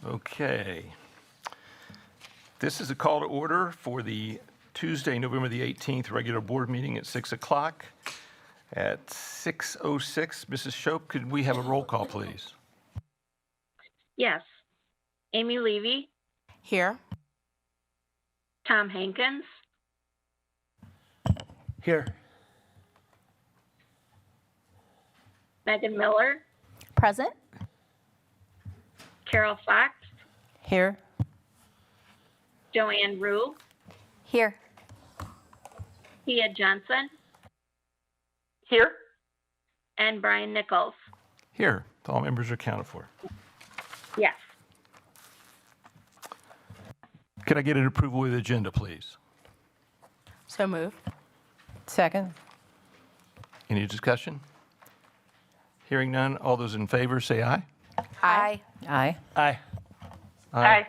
Okay. This is a call to order for the Tuesday, November the 18th regular board meeting at 6 o'clock. At 6:06, Mrs. Shope, could we have a roll call, please? Yes. Amy Levy, Here. Tom Hankins, Here. Megan Miller, Present. Carol Fox, Here. Joanne Rue, Here. Tia Johnson, Here. and Brian Nichols. Here, all members are accounted for. Yes. Can I get an approval of the agenda, please? So moved. Second. Any discussion? Hearing none, all those in favor say aye. Aye. Aye. Aye. Aye.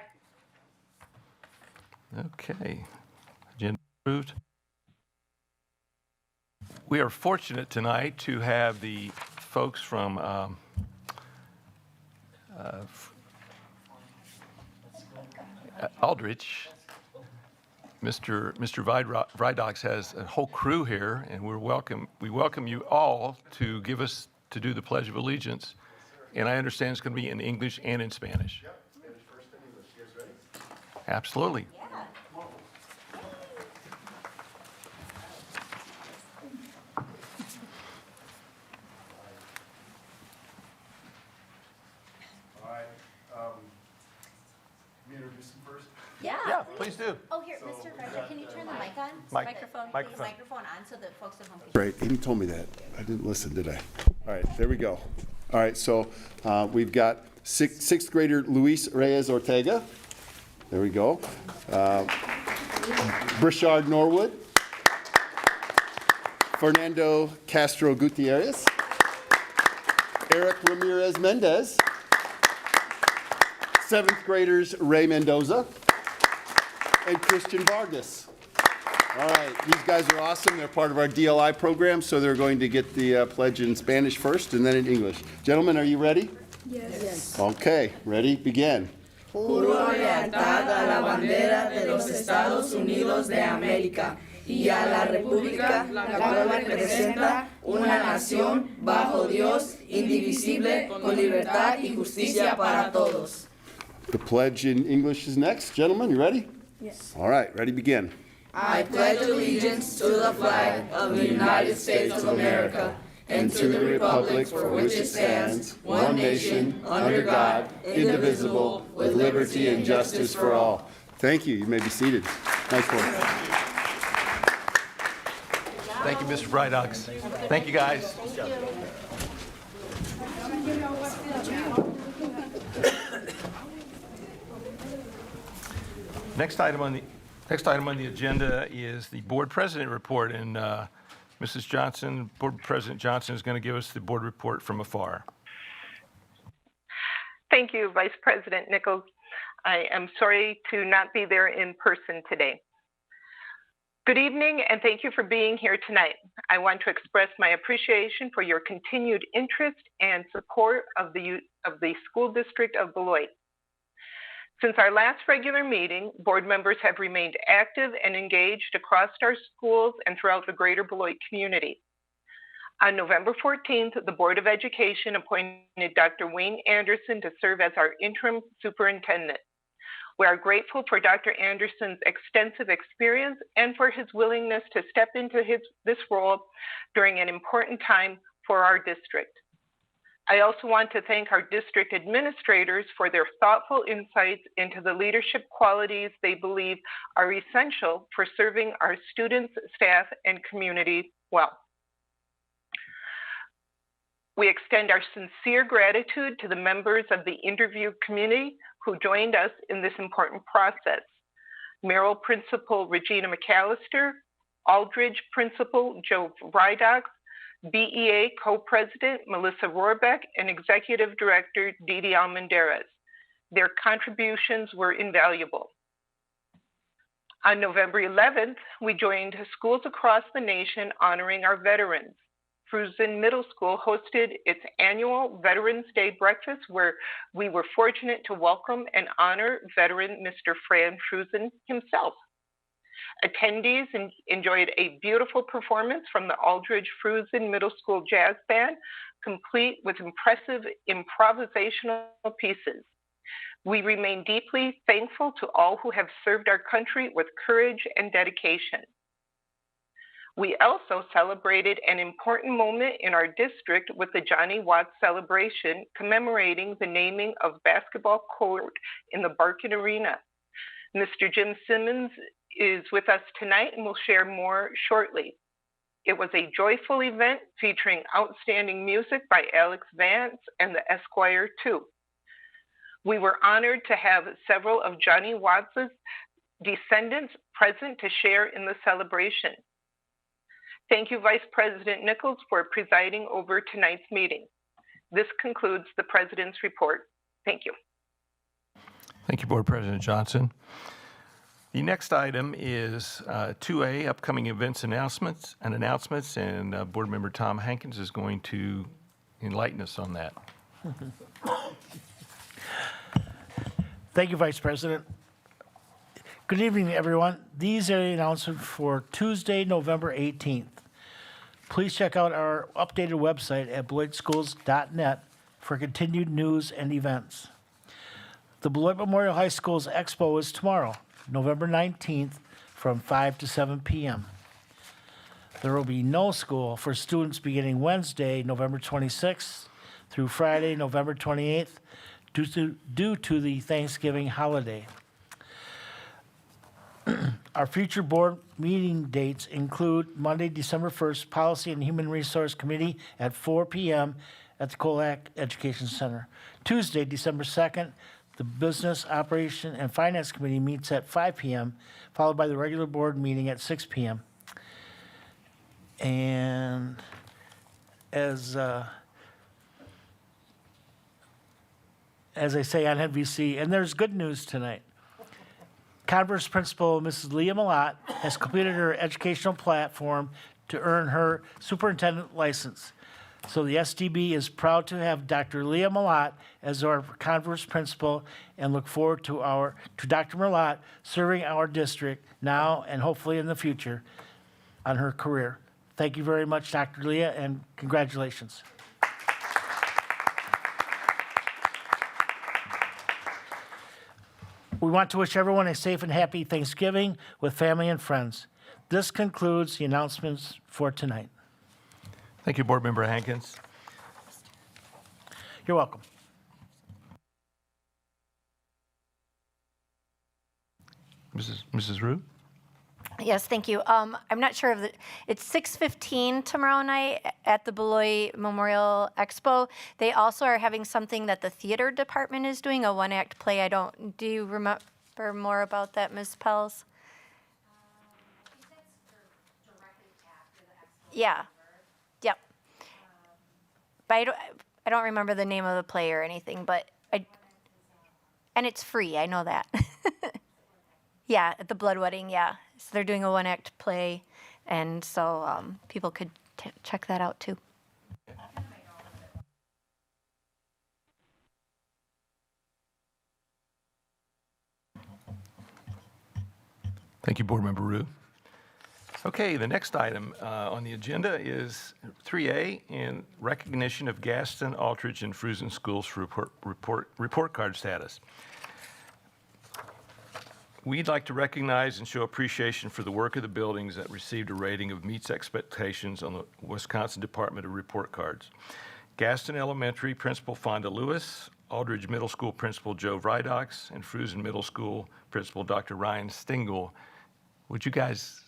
Okay. Agenda approved. We are fortunate tonight to have the folks from Aldrich. Mr. Vidox has a whole crew here, and we welcome you all to do the Pledge of Allegiance. And I understand it's going to be in English and in Spanish. Yep, Spanish first and English. You guys ready? Absolutely. All right. Let me introduce him first. Yeah, please do. Oh, here, Mr. Ryder, can you turn the mic on? Microphone. Microphone on so that folks at home can. Right, Amy told me that. I didn't listen, did I? All right, there we go. All right, so we've got sixth grader Luis Reyes Ortega. There we go. Brishard Norwood. Fernando Castro Gutierrez. Eric Ramirez Mendez. Seventh graders Ray Mendoza and Christian Vargas. All right, these guys are awesome. They're part of our DLI program, so they're going to get the pledge in Spanish first and then in English. Gentlemen, are you ready? Yes. Okay, ready? Begin. Juro lealtad a la bandera de los Estados Unidos de América y a la república la cual representa una nación bajo Dios, indivisible, con libertad y justicia para todos. The pledge in English is next. Gentlemen, you ready? Yes. All right, ready? Begin. I pledge allegiance to the flag of the United States of America and to the republic for which it stands, one nation, under God, indivisible, with liberty and justice for all. Thank you. You may be seated. Nice work. Thank you, Mr. Vidox. Thank you, guys. Next item on the agenda is the board president report, and Mrs. Johnson, Board President Johnson, is going to give us the board report from afar. Thank you, Vice President Nichols. I am sorry to not be there in person today. Good evening, and thank you for being here tonight. I want to express my appreciation for your continued interest and support of the School District of Beloit. Since our last regular meeting, board members have remained active and engaged across our schools and throughout the greater Beloit community. On November 14th, the Board of Education appointed Dr. Wayne Anderson to serve as our interim superintendent. We are grateful for Dr. Anderson's extensive experience and for his willingness to step into this role during an important time for our district. I also want to thank our district administrators for their thoughtful insights into the leadership qualities they believe are essential for serving our students, staff, and community well. We extend our sincere gratitude to the members of the interview committee who joined us in this important process. Merrill Principal Regina McAllister, Aldridge Principal Joe Vidox, BEA Co-President Melissa Rohrbeck, and Executive Director Didi Almendarez. Their contributions were invaluable. On November 11th, we joined schools across the nation honoring our veterans. Fruzen Middle School hosted its annual Veterans Day breakfast, where we were fortunate to welcome and honor veteran Mr. Fran Fruzen himself. Attendees enjoyed a beautiful performance from the Aldridge Fruzen Middle School Jazz Band, complete with impressive improvisational pieces. We remain deeply thankful to all who have served our country with courage and dedication. We also celebrated an important moment in our district with the Johnny Watts celebration, commemorating the naming of basketball court in the Barkin Arena. Mr. Jim Simmons is with us tonight and will share more shortly. It was a joyful event featuring outstanding music by Alex Vance and the Esquire 2. We were honored to have several of Johnny Watts' descendants present to share in the celebration. Thank you, Vice President Nichols, for presiding over tonight's meeting. This concludes the President's report. Thank you. Thank you, Board President Johnson. The next item is 2A, upcoming events announcements, and Board Member Tom Hankins is going to enlighten us on that. Thank you, Vice President. Good evening, everyone. These are the announcements for Tuesday, November 18th. Please check out our updated website at beloitschools.net for continued news and events. The Beloit Memorial High School's Expo is tomorrow, November 19th, from 5 to 7 p.m. There will be no school for students beginning Wednesday, November 26th through Friday, November 28th, due to the Thanksgiving holiday. Our future board meeting dates include Monday, December 1st, Policy and Human Resource Committee at 4 p.m. at the Colac Education Center. Tuesday, December 2nd, the Business, Operation, and Finance Committee meets at 5 p.m., followed by the regular board meeting at 6 p.m. And as I say on NBC, and there's good news tonight. Converse Principal Mrs. Leah Malat has completed her educational platform to earn her superintendent license. So the SDB is proud to have Dr. Leah Malat as our Converse Principal and look forward to Dr. Malat serving our district now and hopefully in the future on her career. Thank you very much, Dr. Leah, and congratulations. We want to wish everyone a safe and happy Thanksgiving with family and friends. This concludes the announcements for tonight. Thank you, Board Member Hankins. You're welcome. Mrs. Rue? Yes, thank you. I'm not sure of it's 6:15 tomorrow night at the Beloit Memorial Expo. They also are having something that the theater department is doing, a one-act play. Do you remember more about that, Ms. Pels? Yeah. Yep. But I don't remember the name of the play or anything, and it's free, I know that. Yeah, at the Blood Wedding, yeah. So they're doing a one-act play, and so people could check that out too. Thank you, Board Member Rue. Okay, the next item on the agenda is 3A, in recognition of Gaston, Aldridge, and Fruzen schools for report card status. We'd like to recognize and show appreciation for the work of the buildings that received a rating of meets expectations on the Wisconsin Department of Report Cards. Gaston Elementary Principal Fonda Lewis, Aldridge Middle School Principal Joe Vrydox, and Fruzen Middle School Principal Dr. Ryan Stingel. Would you guys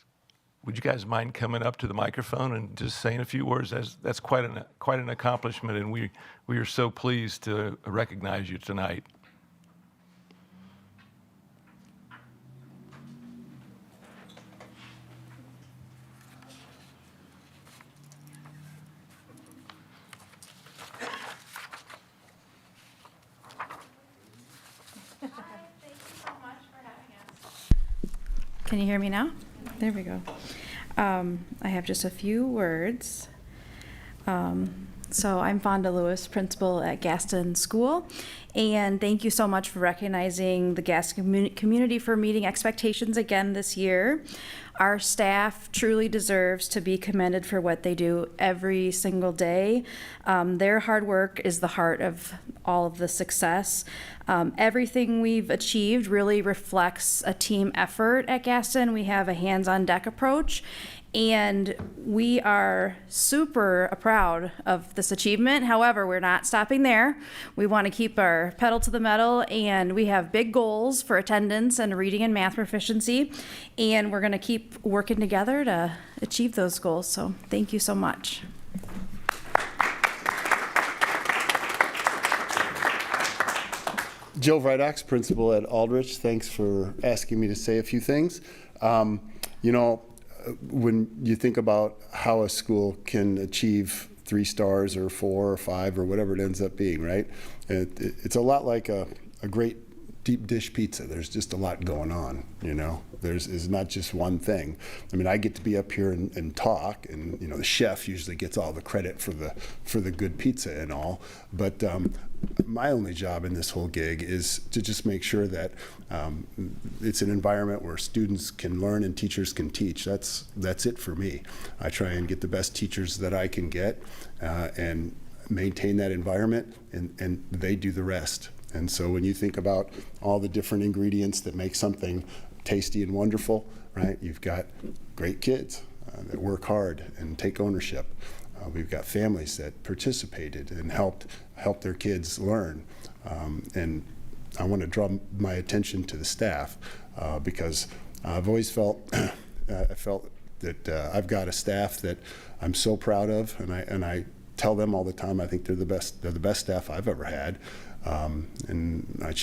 mind coming up to the microphone and just saying a few words? That's quite an accomplishment, and we are so pleased to recognize you tonight. Can you hear me now? There we go. I have just a few words. So I'm Fonda Lewis, principal at Gaston School, and thank you so much for recognizing the Gaston community for meeting expectations again this year. Our staff truly deserves to be commended for what they do every single day. Their hard work is the heart of all of the success. Everything we've achieved really reflects a team effort at Gaston. We have a hands-on deck approach, and we are super proud of this achievement. However, we're not stopping there. We want to keep our pedal to the metal, and we have big goals for attendance and reading and math proficiency, and we're going to keep working together to achieve those goals. So thank you so much. Joe Vidox, principal at Aldrich, thanks for asking me to say a few things. When you think about how a school can achieve 3 stars or 4 or 5 or whatever it ends up being, right? It's a lot like a great deep dish pizza. There's just a lot going on, There's not just one thing. I mean, I get to be up here and talk, and the chef usually gets all the credit for the good pizza and all. But my only job in this whole gig is to just make sure that it's an environment where students can learn and teachers can teach. That's it for me. I try and get the best teachers that I can get and maintain that environment, and they do the rest. And so when you think about all the different ingredients that make something tasty and wonderful, right? You've got great kids that work hard and take ownership. We've got families that participated and helped their kids learn. And I want to draw my attention to the staff because I've always felt that I've got a staff that I'm so proud of, and I tell them all the time I think they're the best staff I've ever had. And I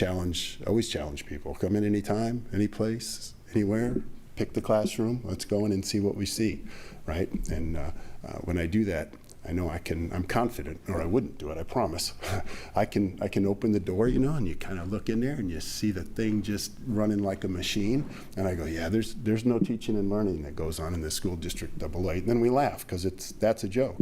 always challenge people. Come in anytime, any place, anywhere, pick the classroom, let's go in and see what we see, right? And when I do that, I know I'm confident, or I wouldn't do it, I promise. I can open the door, and you kind of look in there and you see the thing just running like a machine. And I go, yeah, there's no teaching and learning that goes on in this school district AA. And then we laugh because that's a joke.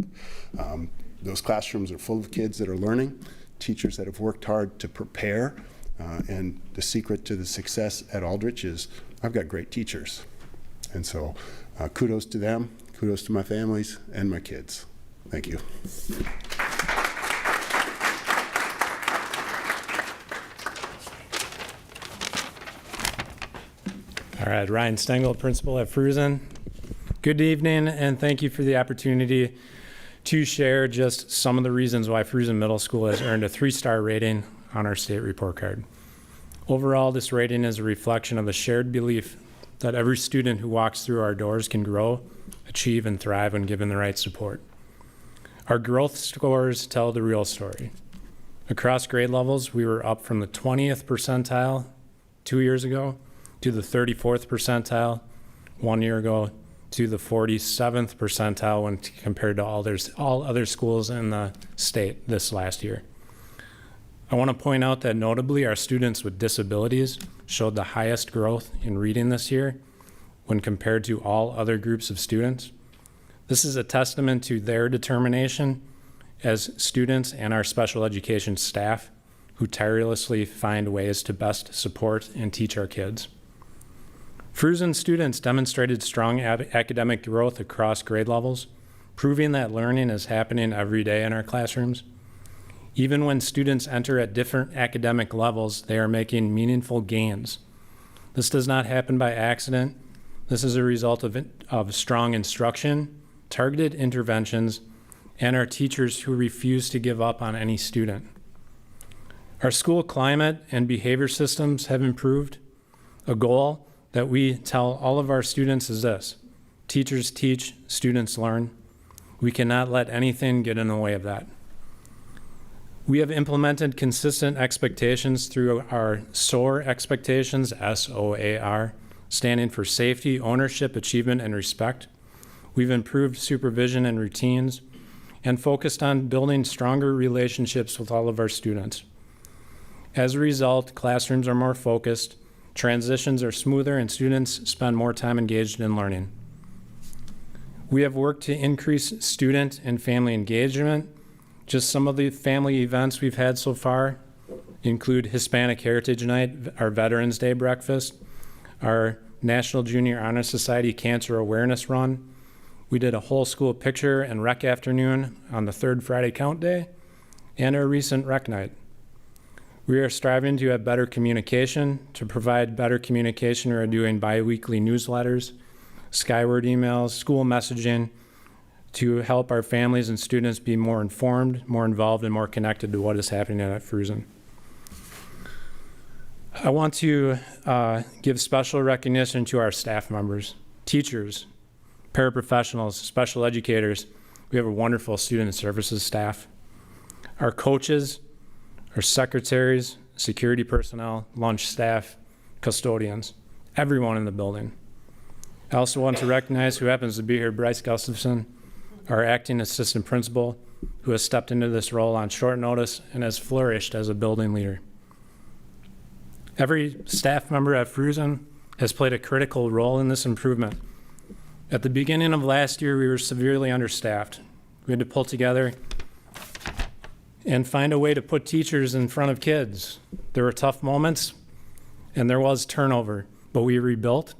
Those classrooms are full of kids that are learning, teachers that have worked hard to prepare, and the secret to the success at Aldrich is I've got great teachers. And so kudos to them, kudos to my families and my kids. Thank you. All right, Ryan Stengel, principal at Fruzen. Good evening, and thank you for the opportunity to share just some of the reasons why Fruzen Middle School has earned a 3-star rating on our state report card. Overall, this rating is a reflection of a shared belief that every student who walks through our doors can grow, achieve, and thrive when given the right support. Our growth scores tell the real story. Across grade levels, we were up from the 20th percentile 2 years ago to the 34th percentile 1 year ago to the 47th percentile when compared to all other schools in the state this last year. I want to point out that notably our students with disabilities showed the highest growth in reading this year when compared to all other groups of students. This is a testament to their determination as students and our special education staff who tirelessly find ways to best support and teach our kids. Fruzen students demonstrated strong academic growth across grade levels, proving that learning is happening every day in our classrooms. Even when students enter at different academic levels, they are making meaningful gains. This does not happen by accident. This is a result of strong instruction, targeted interventions, and our teachers who refuse to give up on any student. Our school climate and behavior systems have improved. A goal that we tell all of our students is this: teachers teach, students learn. We cannot let anything get in the way of that. We have implemented consistent expectations through our SOAR expectations, S-O-A-R, standing for safety, ownership, achievement, and respect. We've improved supervision and routines and focused on building stronger relationships with all of our students. As a result, classrooms are more focused, transitions are smoother, and students spend more time engaged in learning. We have worked to increase student and family engagement. Just some of the family events we've had so far include Hispanic Heritage Night, our Veterans Day breakfast, our National Junior Honor Society Cancer Awareness Run. We did a whole school picture and rec afternoon on the third Friday count day, and our recent rec night. We are striving to have better communication. To provide better communication, we are doing bi-weekly newsletters, skyward emails, school messaging to help our families and students be more informed, more involved, and more connected to what is happening at Frusen. I want to give special recognition to our staff members, teachers, paraprofessionals, special educators. We have a wonderful student services staff. Our coaches, our secretaries, security personnel, lunch staff, custodians, everyone in the building. I also want to recognize who happens to be here, Bryce Gustafson, our acting assistant principal, who has stepped into this role on short notice and has flourished as a building leader. Every staff member at Frusen has played a critical role in this improvement. At the beginning of last year, we were severely understaffed. We had to pull together and find a way to put teachers in front of kids. There were tough moments, and there was turnover, but we rebuilt.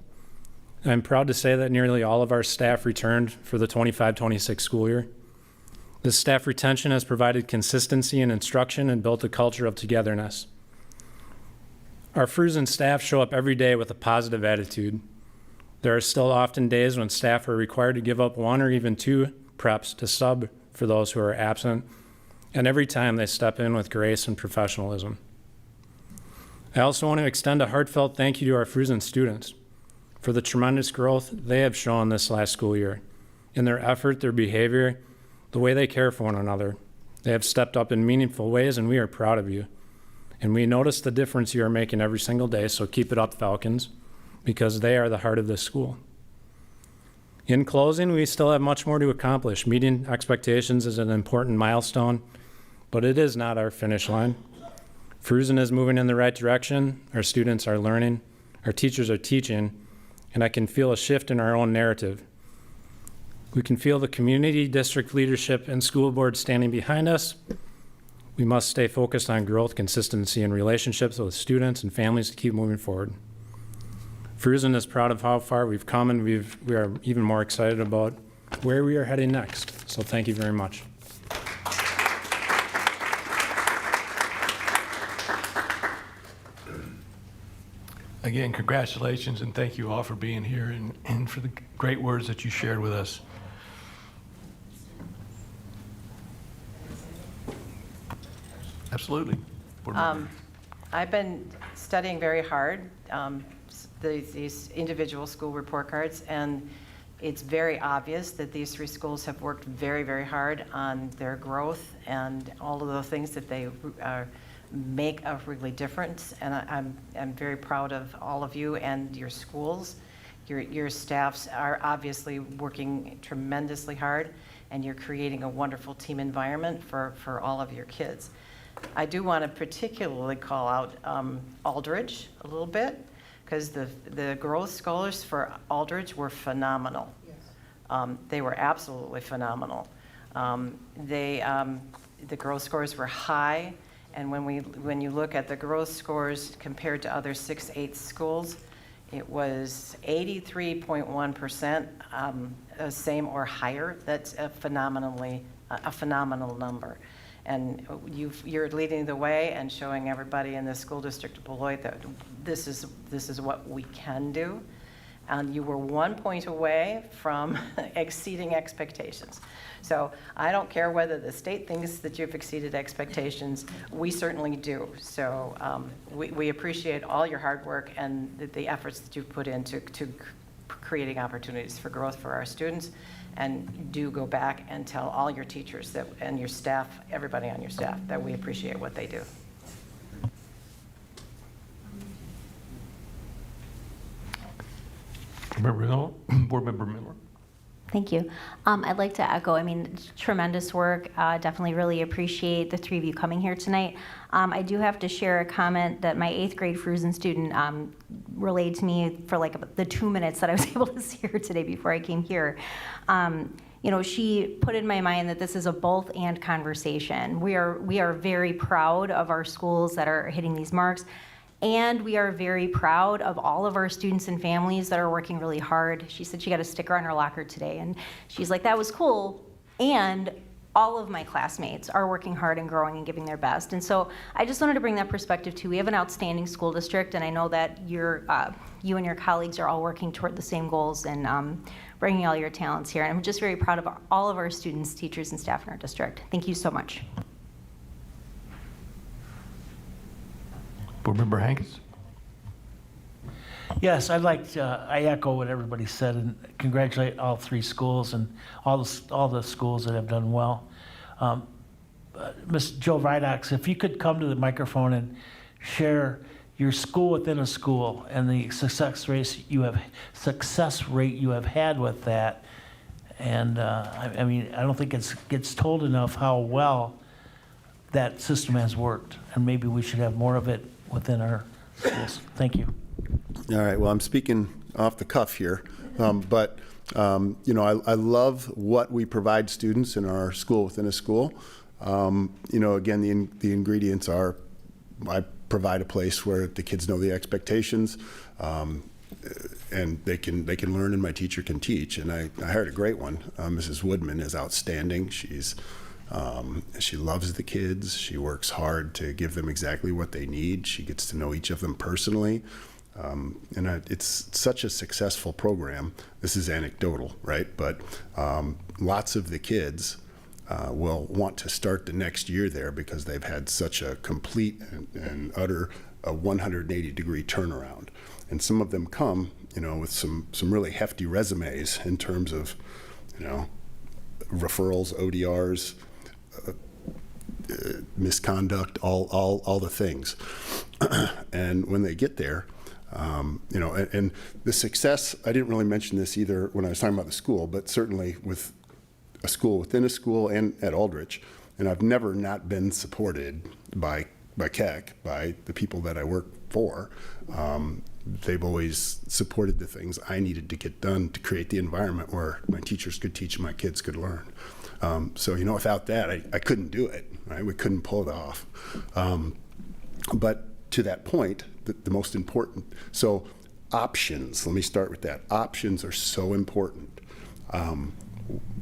I'm proud to say that nearly all of our staff returned for the 25-26 school year. This staff retention has provided consistency in instruction and built a culture of togetherness. Our Frusen staff show up every day with a positive attitude. There are still often days when staff are required to give up 1 or even 2 preps to sub for those who are absent, and every time they step in with grace and professionalism. I also want to extend a heartfelt thank you to our Frusen students for the tremendous growth they have shown this last school year. In their effort, their behavior, the way they care for one another. They have stepped up in meaningful ways, and we are proud of you. And we notice the difference you are making every single day, so keep it up, Falcons, because they are the heart of this school. In closing, we still have much more to accomplish. Meeting expectations is an important milestone, but it is not our finish line. Frusen is moving in the right direction. Our students are learning, our teachers are teaching, and I can feel a shift in our own narrative. We can feel the community, district leadership, and school board standing behind us. We must stay focused on growth, consistency, and relationships with students and families to keep moving forward. Frusen is proud of how far we've come, and we are even more excited about where we are heading next. So thank you very much. Again, congratulations, and thank you all for being here and for the great words that you shared with us. Absolutely. Board member. I've been studying very hard these individual school report cards, and it's very obvious that these 3 schools have worked very, very hard on their growth and all of the things that they make a really difference. And I'm very proud of all of you and your schools. Your staffs are obviously working tremendously hard, and you're creating a wonderful team environment for all of your kids. I do want to particularly call out Aldridge a little bit, because the growth scholars for Aldridge were phenomenal. Yes. They were absolutely phenomenal. The growth scores were high, and when you look at the growth scores compared to other 6-8 schools, it was 83.1%, same or higher. That's a phenomenal number. And you're leading the way and showing everybody in the school district of Beloit that this is what we can do. And you were 1 point away from exceeding expectations. So I don't care whether the state thinks that you've exceeded expectations. We certainly do. So we appreciate all your hard work and the efforts that you've put into creating opportunities for growth for our students. And do go back and tell all your teachers that, and your staff, everybody on your staff, that we appreciate what they do. Board Member Miller. Thank you. I'd like to echo, tremendous work. Definitely really appreciate the 3 of you coming here tonight. I do have to share a comment that my 8th grade Frusen student relayed to me for like the 2 minutes that I was able to see her today before I came here. She put in my mind that this is a both and conversation. We are very proud of our schools that are hitting these marks, and we are very proud of all of our students and families that are working really hard. She said she got a sticker on her locker today, and she's like, that was cool, and all of my classmates are working hard and growing and giving their best. And so I just wanted to bring that perspective too. We have an outstanding school district, and I know that you and your colleagues are all working toward the same goals and bringing all your talents here. And I'm just very proud of all of our students, teachers, and staff in our district. Thank you so much. Board Member Hankins? Yes, I echo what everybody said and congratulate all three schools and all the schools that have done well. Ms. Jill Vidox, if you could come to the microphone and share your school within a school and the success rate you have had with that. And I don't think it gets told enough how well that system has worked, and maybe we should have more of it within our schools. Thank you. All right, well, I'm speaking off the cuff here, but I love what we provide students in our school within a school. Again, the ingredients are, I provide a place where the kids know the expectations, and they can learn, and my teacher can teach. And I hired a great one. Mrs. Woodman is outstanding. She loves the kids. She works hard to give them exactly what they need. She gets to know each of them personally. It's such a successful program. This is anecdotal, right? But lots of the kids will want to start the next year there because they've had such a complete and utter 180-degree turnaround. And some of them come, with some really hefty resumes in terms of, referrals, ODRs, misconduct, all the things. And when they get there, and the success, I didn't really mention this either when I was talking about the school, but certainly with a school within a school and at Aldrich, and I've never not been supported by Keck, by the people that I work for. They've always supported the things I needed to get done to create the environment where my teachers could teach and my kids could learn. Without that, I couldn't do it, right? We couldn't pull it off. But to that point, the most important, so options, let me start with that. Options are so important.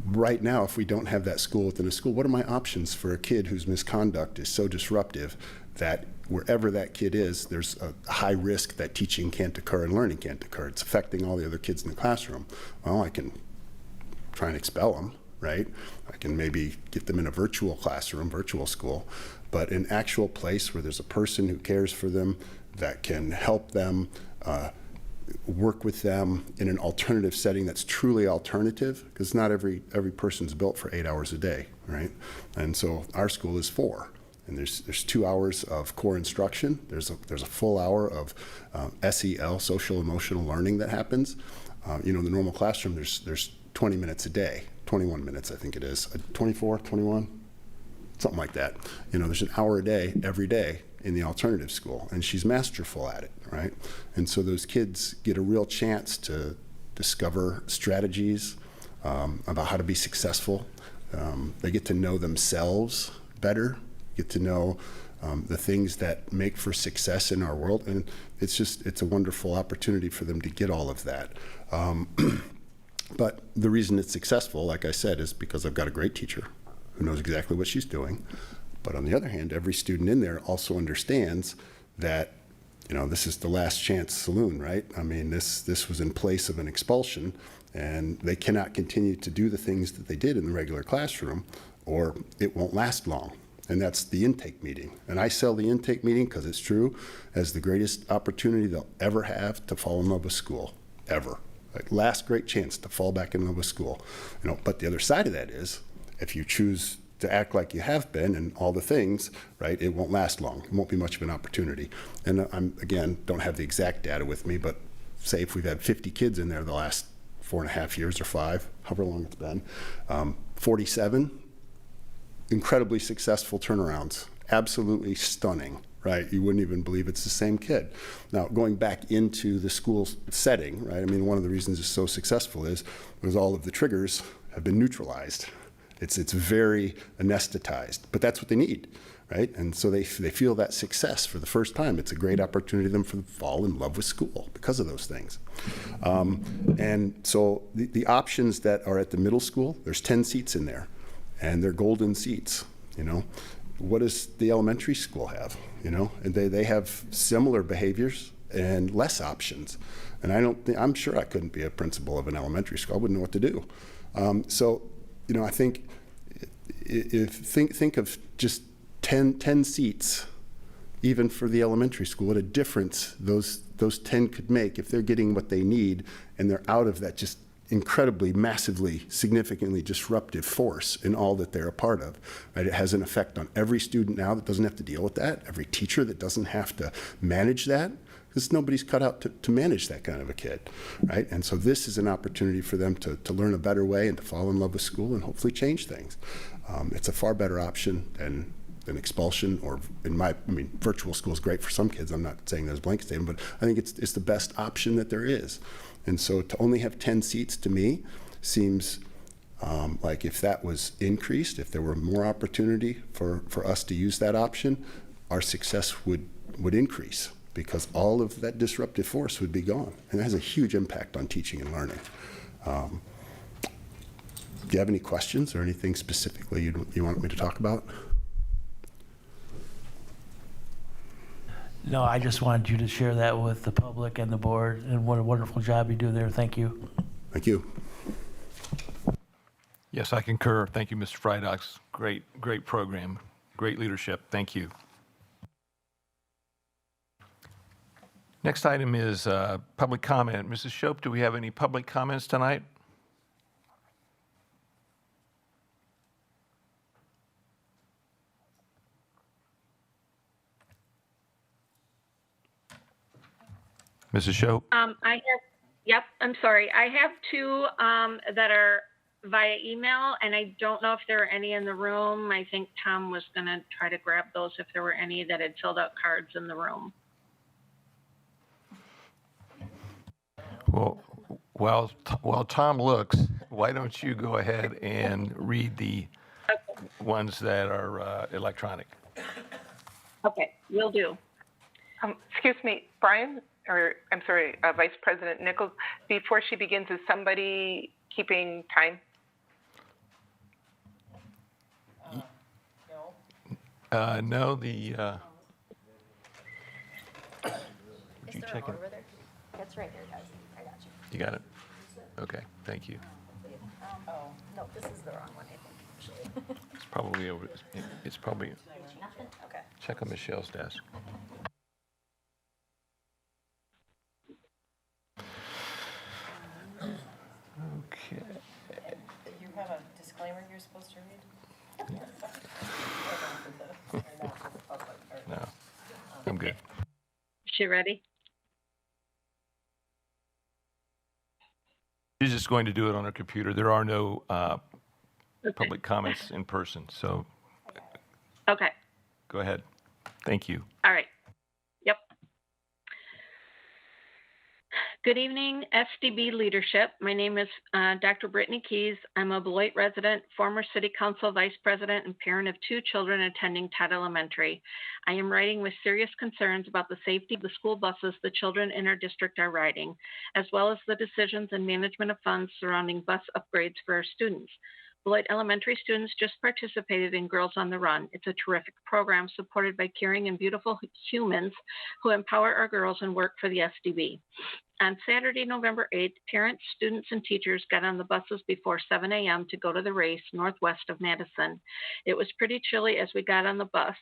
Right now, if we don't have that school within a school, what are my options for a kid whose misconduct is so disruptive that wherever that kid is, there's a high risk that teaching can't occur and learning can't occur. It's affecting all the other kids in the classroom. Well, I can try and expel them, right? I can maybe get them in a virtual classroom, virtual school, but an actual place where there's a person who cares for them, that can help them, work with them in an alternative setting that's truly alternative, because not every person's built for 8 hours a day, right? And so our school is 4. And there's 2 hours of core instruction. There's a full hour of SEL, social emotional learning that happens. The normal classroom, there's 20 minutes a day, 21 minutes I think it is, 24, 21, something like that. There's an hour a day every day in the alternative school, and she's masterful at it, right? And so those kids get a real chance to discover strategies about how to be successful. They get to know themselves better, get to know the things that make for success in our world, and it's a wonderful opportunity for them to get all of that. But the reason it's successful, like I said, is because I've got a great teacher who knows exactly what she's doing. But on the other hand, every student in there also understands that, this is the last chance saloon, right? I mean, this was in place of an expulsion, and they cannot continue to do the things that they did in the regular classroom, or it won't last long. And that's the intake meeting. And I sell the intake meeting, because it's true, as the greatest opportunity they'll ever have to fall in love with school, ever. Like, last great chance to fall back in love with school. But the other side of that is, if you choose to act like you have been and all the things, right, it won't last long. It won't be much of an opportunity. And again, don't have the exact data with me, but say if we've had 50 kids in there the last 4.5 years or 5, however long it's been, 47 incredibly successful turnarounds, absolutely stunning, right? You wouldn't even believe it's the same kid. Now, going back into the school setting, right? I mean, one of the reasons it's so successful is because all of the triggers have been neutralized. It's very anesthetized, but that's what they need, right? And so they feel that success for the first time. It's a great opportunity for them to fall in love with school because of those things. And so the options that are at the middle school, there's 10 seats in there, and they're golden seats, you know. What does the elementary school have, you know? And they have similar behaviors and less options. And I'm sure I couldn't be a principal of an elementary school. I wouldn't know what to do. So, you know, I think think of just 10 seats, even for the elementary school, what a difference those 10 could make if they're getting what they need and they're out of that just incredibly, massively, significantly disruptive force in all that they're a part of. Right? It has an effect on every student now that doesn't have to deal with that, every teacher that doesn't have to manage that, because nobody's cut out to manage that kind of a kid, right? And so this is an opportunity for them to learn a better way and to fall in love with school and hopefully change things. It's a far better option than expulsion, or virtual school is great for some kids. I'm not saying that as a blanket statement, but I think it's the best option that there is. And so to only have 10 seats, to me, seems like if that was increased, if there were more opportunity for us to use that option, our success would increase, because all of that disruptive force would be gone. And it has a huge impact on teaching and learning. Do you have any questions or anything specifically you want me to talk about? No, I just wanted you to share that with the public and the board, and what a wonderful job you do there. Thank you. Thank you. Yes, I concur. Thank you, Mr. Frydox. Great program, great leadership. Thank you. Next item is public comment. Mrs. Shope, do we have any public comments tonight? Mrs. Shope? I'm sorry. I have two that are via email, and I don't know if there are any in the room. I think Tom was going to try to grab those if there were any that had filled out cards in the room. Well, while Tom looks, why don't you go ahead and read the ones that are electronic? Okay, will do. Excuse me, Brian, or I'm sorry, Vice President Nichols, before she begins, is somebody keeping time? No, the. Did you check it? That's right there, guys. I got you. You got it? Okay, thank you. No, this is the wrong one, I think, actually. It's probably over. It's probably. Nothing? Okay. Check on Michelle's desk. Okay. You have a disclaimer you're supposed to read? No, I'm good. Is she ready? She's just going to do it on her computer. There are no public comments in person, so Okay. go ahead. Thank you. All right. Yep. Good evening, SDB leadership. My name is Dr. Brittany Keys. I'm a Beloit resident, former City Council Vice President, and parent of 2 children attending Todd Elementary. I am writing with serious concerns about the safety of the school buses the children in our district are riding, as well as the decisions and management of funds surrounding bus upgrades for our students. Beloit Elementary students just participated in Girls on the Run. It's a terrific program supported by caring and beautiful humans who empower our girls and work for the SDB. On Saturday, November 8th, parents, students, and teachers got on the buses before 7 a.m. to go to the race northwest of Madison. It was pretty chilly as we got on the bus.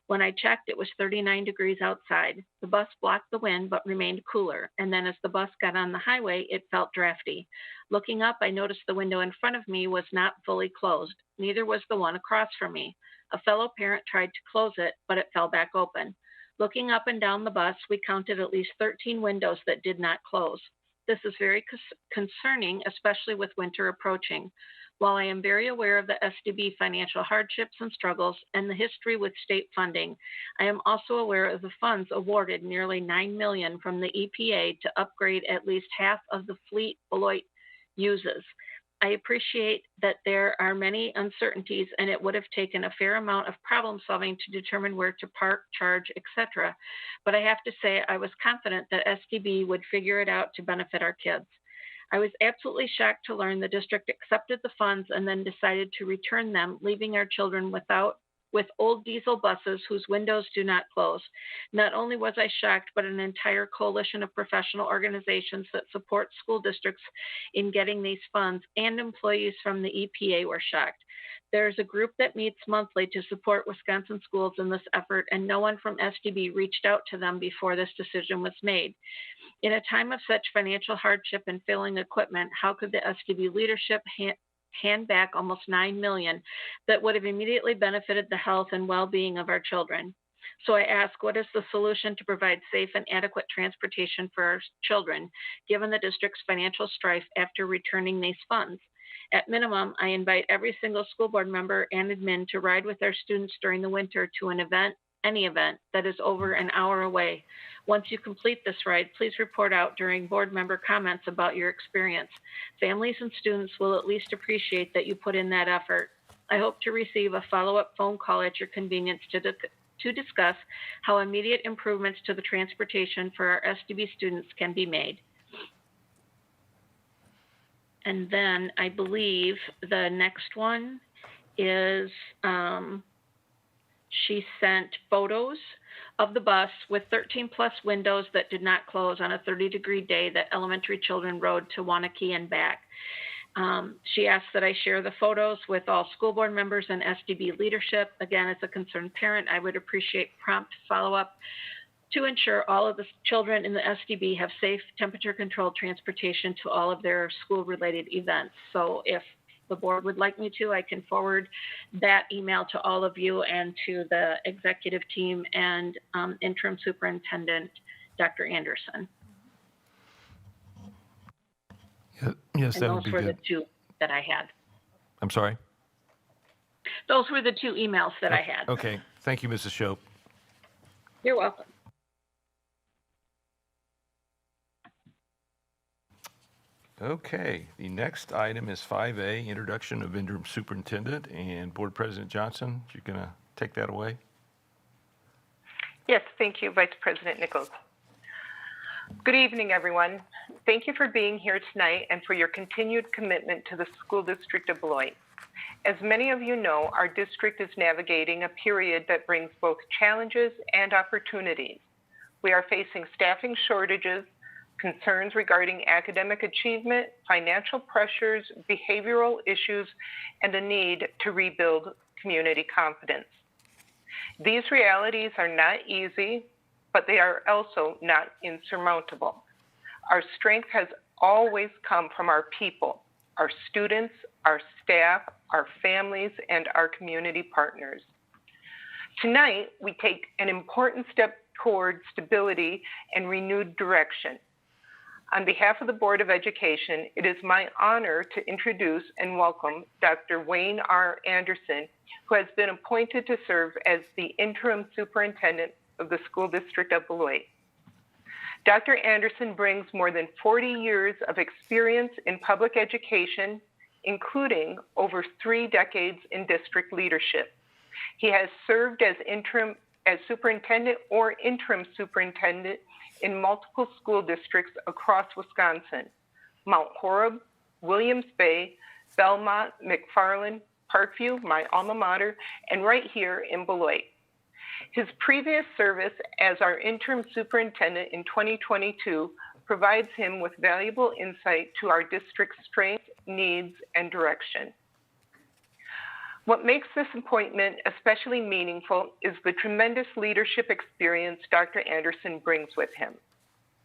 When I checked, it was 39 degrees outside. The bus blocked the wind but remained cooler, and then as the bus got on the highway, it felt drafty. Looking up, I noticed the window in front of me was not fully closed. Neither was the one across from me. A fellow parent tried to close it, but it fell back open. Looking up and down the bus, we counted at least 13 windows that did not close. This is very concerning, especially with winter approaching. While I am very aware of the SDB financial hardships and struggles and the history with state funding, I am also aware of the funds awarded, nearly $9 million from the EPA, to upgrade at least half of the fleet Beloit uses. I appreciate that there are many uncertainties and it would have taken a fair amount of problem solving to determine where to park, charge, etc. But I have to say I was confident that SDB would figure it out to benefit our kids. I was absolutely shocked to learn the district accepted the funds and then decided to return them, leaving our children with old diesel buses whose windows do not close. Not only was I shocked, but an entire coalition of professional organizations that support school districts in getting these funds and employees from the EPA were shocked. There's a group that meets monthly to support Wisconsin schools in this effort, and no one from SDB reached out to them before this decision was made. In a time of such financial hardship and failing equipment, how could the SDB leadership hand back almost $9 million that would have immediately benefited the health and well-being of our children? So I ask, what is the solution to provide safe and adequate transportation for our children, given the district's financial strife after returning these funds? At minimum, I invite every single school board member and admin to ride with our students during the winter to an event, any event, that is over an hour away. Once you complete this ride, please report out during board member comments about your experience. Families and students will at least appreciate that you put in that effort. I hope to receive a follow-up phone call at your convenience to discuss how immediate improvements to the transportation for our SDB students can be made. And then I believe the next one is she sent photos of the bus with 13 plus windows that did not close on a 30-degree day that elementary children rode to Waunakee and back. She asked that I share the photos with all school board members and SDB leadership. Again, as a concerned parent, I would appreciate prompt follow-up to ensure all of the children in the SDB have safe, temperature-controlled transportation to all of their school-related events. So if the board would like me to, I can forward that email to all of you and to the executive team and interim superintendent, Dr. Anderson. Yes, And that would those be were good. the two that I had. I'm sorry? Those were the two emails that I had. Okay, thank you, Mrs. Shope. You're welcome. Okay, the next item is 5A, introduction of interim superintendent, and Board President Johnson, you're going to take that away? Yes, thank you, Vice President Nichols. Good evening, everyone. Thank you for being here tonight and for your continued commitment to the School District of Beloit. As many of you know, our district is navigating a period that brings both challenges and opportunities. We are facing staffing shortages, concerns regarding academic achievement, financial pressures, behavioral issues, and a need to rebuild community confidence. These realities are not easy, but they are also not insurmountable. Our strength has always come from our people, our students, our staff, our families, and our community partners. Tonight, we take an important step toward stability and renewed direction. On behalf of the Board of Education, it is my honor to introduce and welcome Dr. Wayne R. Anderson, who has been appointed to serve as the interim superintendent of the School District of Beloit. Dr. Anderson brings more than 40 years of experience in public education, including over 3 decades in district leadership. He has served as superintendent or interim superintendent in multiple school districts across Wisconsin: Mount Horeb, Williams Bay, Belmont, McFarland, Parkview, my alma mater, and right here in Beloit. His previous service as our interim superintendent in 2022 provides him with valuable insight to our district's strengths, needs, and direction. What makes this appointment especially meaningful is the tremendous leadership experience Dr. Anderson brings with him.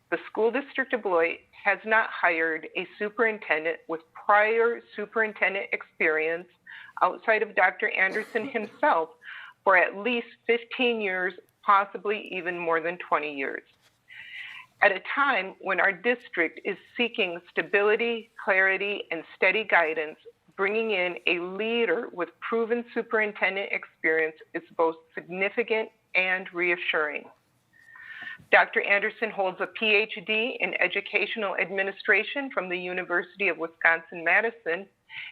The School District of Beloit has not hired a superintendent with prior superintendent experience outside of Dr. Anderson himself for at least 15 years, possibly even more than 20 years. At a time when our district is seeking stability, clarity, and steady guidance, bringing in a leader with proven superintendent experience is both significant and reassuring. Dr. Anderson holds a PhD in Educational Administration from the University of Wisconsin-Madison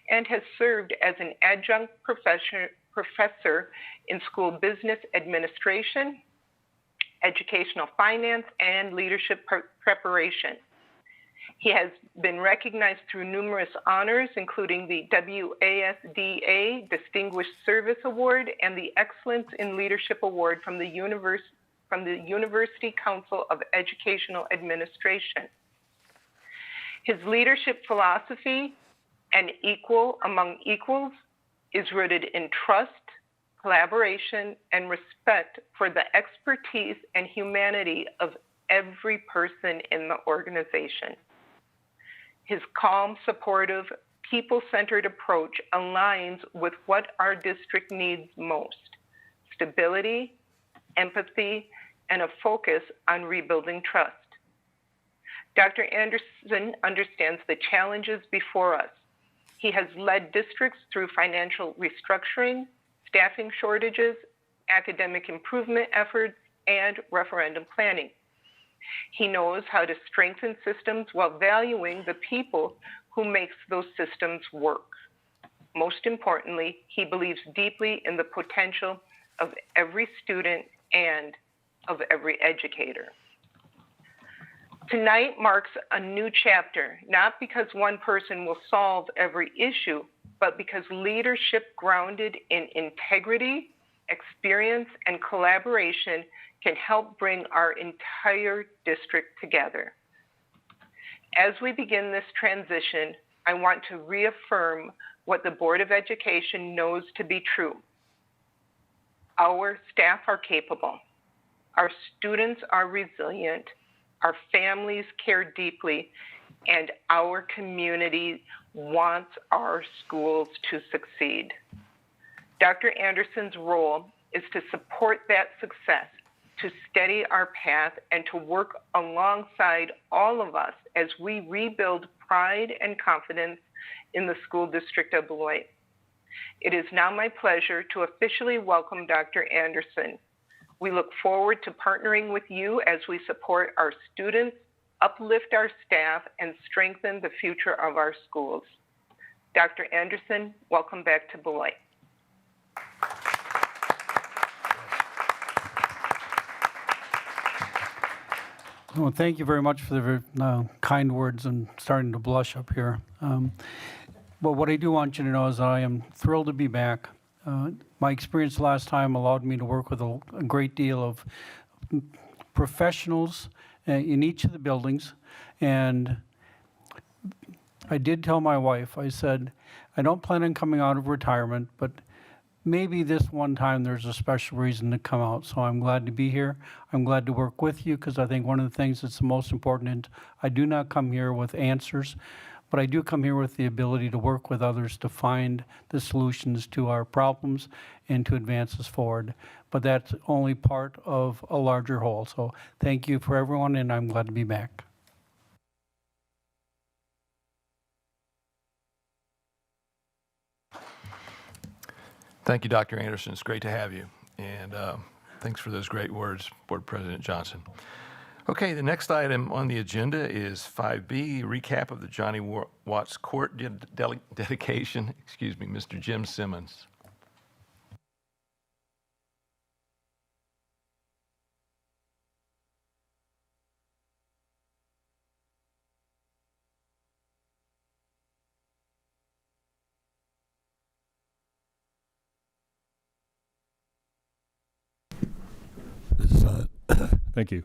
and has served as an adjunct professor in school business administration, educational finance, and leadership preparation. He has been recognized through numerous honors, including the WASDA Distinguished Service Award and the Excellence in Leadership Award from the University Council of Educational Administration. His leadership philosophy, an equal among equals, is rooted in trust, collaboration, and respect for the expertise and humanity of every person in the organization. His calm, supportive, people-centered approach aligns with what our district needs most: stability, empathy, and a focus on rebuilding trust. Dr. Anderson understands the challenges before us. He has led districts through financial restructuring, staffing shortages, academic improvement efforts, and referendum planning. He knows how to strengthen systems while valuing the people who makes those systems work. Most importantly, he believes deeply in the potential of every student and of every educator. Tonight marks a new chapter, not because one person will solve every issue, but because leadership grounded in integrity, experience, and collaboration can help bring our entire district together. As we begin this transition, I want to reaffirm what the Board of Education knows to be true. Our staff are capable. Our students are resilient. Our families care deeply, and our community wants our schools to succeed. Dr. Anderson's role is to support that success, to steady our path, and to work alongside all of us as we rebuild pride and confidence in the school district of Beloit. It is now my pleasure to officially welcome Dr. Anderson. We look forward to partnering with you as we support our students, uplift our staff, and strengthen the future of our schools. Dr. Anderson, welcome back to Beloit. Well, thank you very much for the kind words. I'm starting to blush up here. But what I do want you to know is that I am thrilled to be back. My experience last time allowed me to work with a great deal of professionals in each of the buildings. And I did tell my wife, I said, I don't plan on coming out of retirement, but maybe this one time there's a special reason to come out. So I'm glad to be here. I'm glad to work with you because I think one of the things that's the most important is I do not come here with answers, but I do come here with the ability to work with others to find the solutions to our problems and to advance us forward. But that's only part of a larger whole. So thank you for everyone, and I'm glad to be back. Thank you, Dr. Anderson. It's great to have you. And thanks for those great words, Board President Johnson. Okay, the next item on the agenda is 5B, recap of the Johnny Watts Court dedication. Excuse me, Mr. Jim Simmons. Thank you.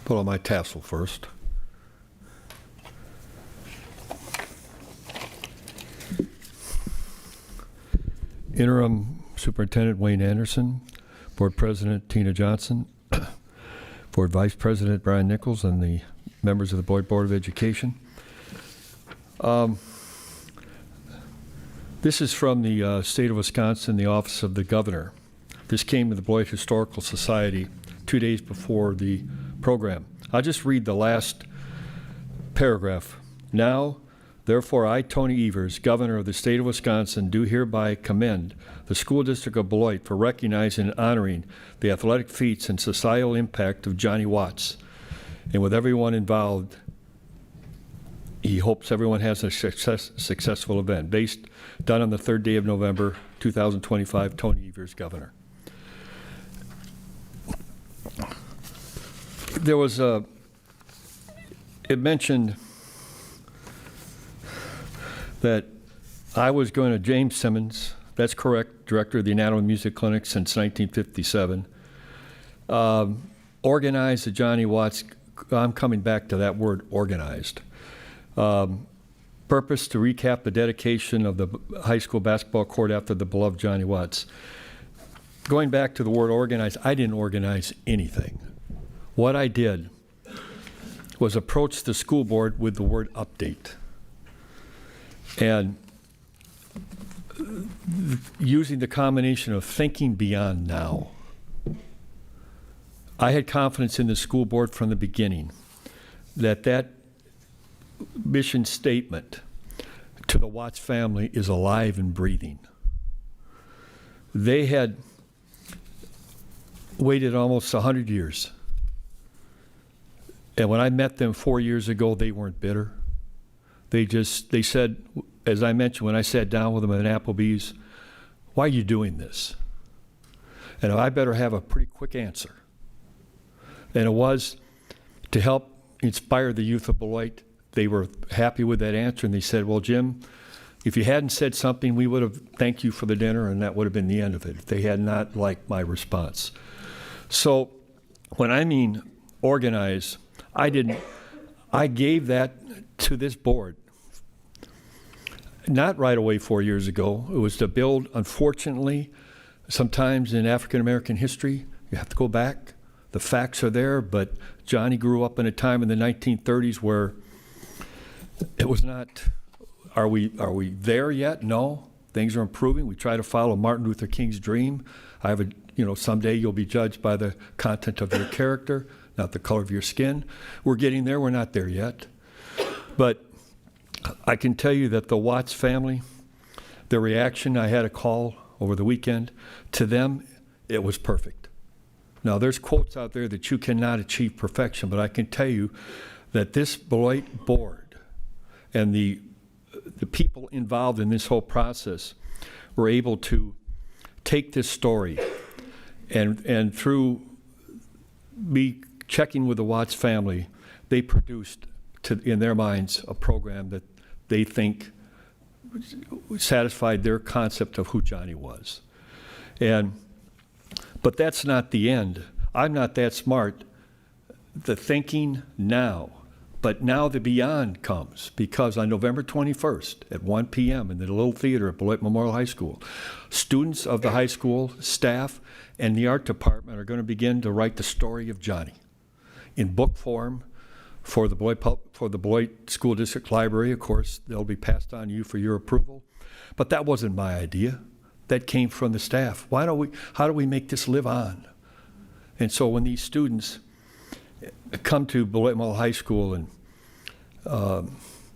Put on my tassel first. Interim Superintendent Wayne Anderson, Board President Tina Johnson, Board Vice President Brian Nichols, and the members of the Board of Education. This is from the state of Wisconsin, the Office of the Governor. This came to the Beloit Historical Society 2 days before the program. I'll just read the last paragraph. Now, Therefore, I, Tony Evers, Governor of the State of Wisconsin, do hereby commend the School District of Beloit for recognizing and honoring the athletic feats and societal impact of Johnny Watts. And with everyone involved, he hopes everyone has a successful event. Done on the 3rd day of November, 2025, Tony Evers, Governor. There was it mentioned that I was going to James Simmons, that's correct, director of the Anatomy and Music Clinic since 1957. Organized the Johnny Watts, I'm coming back to that word, organized. Purpose to recap the dedication of the high school basketball court after the beloved Johnny Watts. Going back to the word organized, I didn't organize anything. What I did was approach the school board with the word update. And using the combination of thinking beyond now. I had confidence in the school board from the beginning that mission statement to the Watts family is alive and breathing. They had waited almost 100 years. And when I met them 4 years ago, they weren't bitter. They said, as I mentioned, when I sat down with them at Applebee's, why are you doing this? And I better have a pretty quick answer. And it was to help inspire the youth of Beloit. They were happy with that answer, and they said, well, Jim, if you hadn't said something, we would have thanked you for the dinner, and that would have been the end of it if they had not liked my response. So when I mean organize, I gave that to this board. Not right away 4 years ago. It was to build, unfortunately, sometimes in African American history, you have to go back. The facts are there, but Johnny grew up in a time in the 1930s where it was not, are we there yet? No. Things are improving. We try to follow Martin Luther King's dream. Someday you'll be judged by the content of your character, not the color of your skin. We're getting there. We're not there yet. But I can tell you that the Watts family, the reaction, I had a call over the weekend, to them, it was perfect. Now, there's quotes out there that you cannot achieve perfection, but I can tell you that this Beloit board and the people involved in this whole process were able to take this story and through me checking with the Watts family, they produced, in their minds, a program that they think satisfied their concept of who Johnny was. But that's not the end. I'm not that smart. The thinking now, but now the beyond comes, because on November 21st at 1 p.m. in the Little Theater at Beloit Memorial High School, students of the high school, staff, and the art department are going to begin to write the story of Johnny in book form for the Beloit School District Library. Of course, they'll be passed on to you for your approval. But that wasn't my idea. That came from the staff. How do we make this live on? And so when these students come to Beloit Memorial High School, and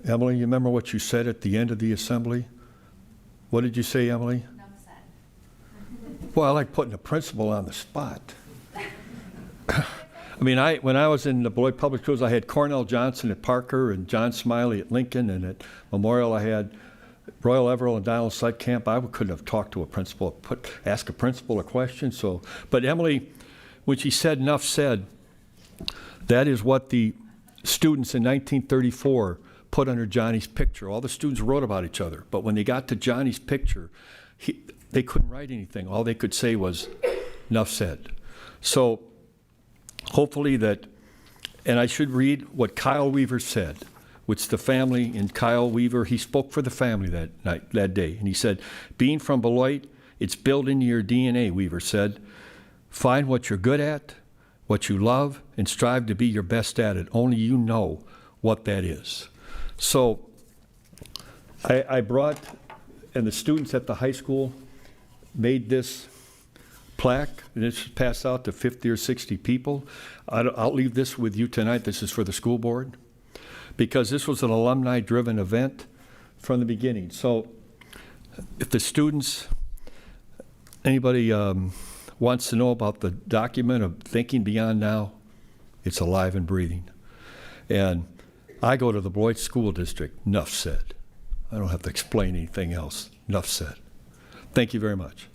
Emily, you remember what you said at the end of the assembly? What did you say, Emily? Well, I like putting the principal on the spot. I mean, when I was in the Beloit Public Schools, I had Cornell Johnson at Parker and John Smiley at Lincoln, and at Memorial I had Royal Everett and Donald Sutcamp. I couldn't have talked to a principal, ask a principal a question. But Emily, when she said enough said, that is what the students in 1934 put under Johnny's picture. All the students wrote about each other, but when they got to Johnny's picture, they couldn't write anything. All they could say was, enough said. So hopefully that, and I should read what Kyle Weaver said, which the family, and Kyle Weaver, he spoke for the family that day. And he said, being from Beloit, it's built into your DNA, Weaver said. Find what you're good at, what you love, and strive to be your best at it. Only you know what that is. So I brought, and the students at the high school made this plaque, and it's passed out to 50 or 60 people. I'll leave this with you tonight. This is for the school board, because this was an alumni-driven event. from the beginning. So if the students, anybody wants to know about the document of Thinking Beyond Now, it's alive and breathing. And I go to the Beloit School District, enough said. I don't have to explain anything else, enough said. Thank you very much.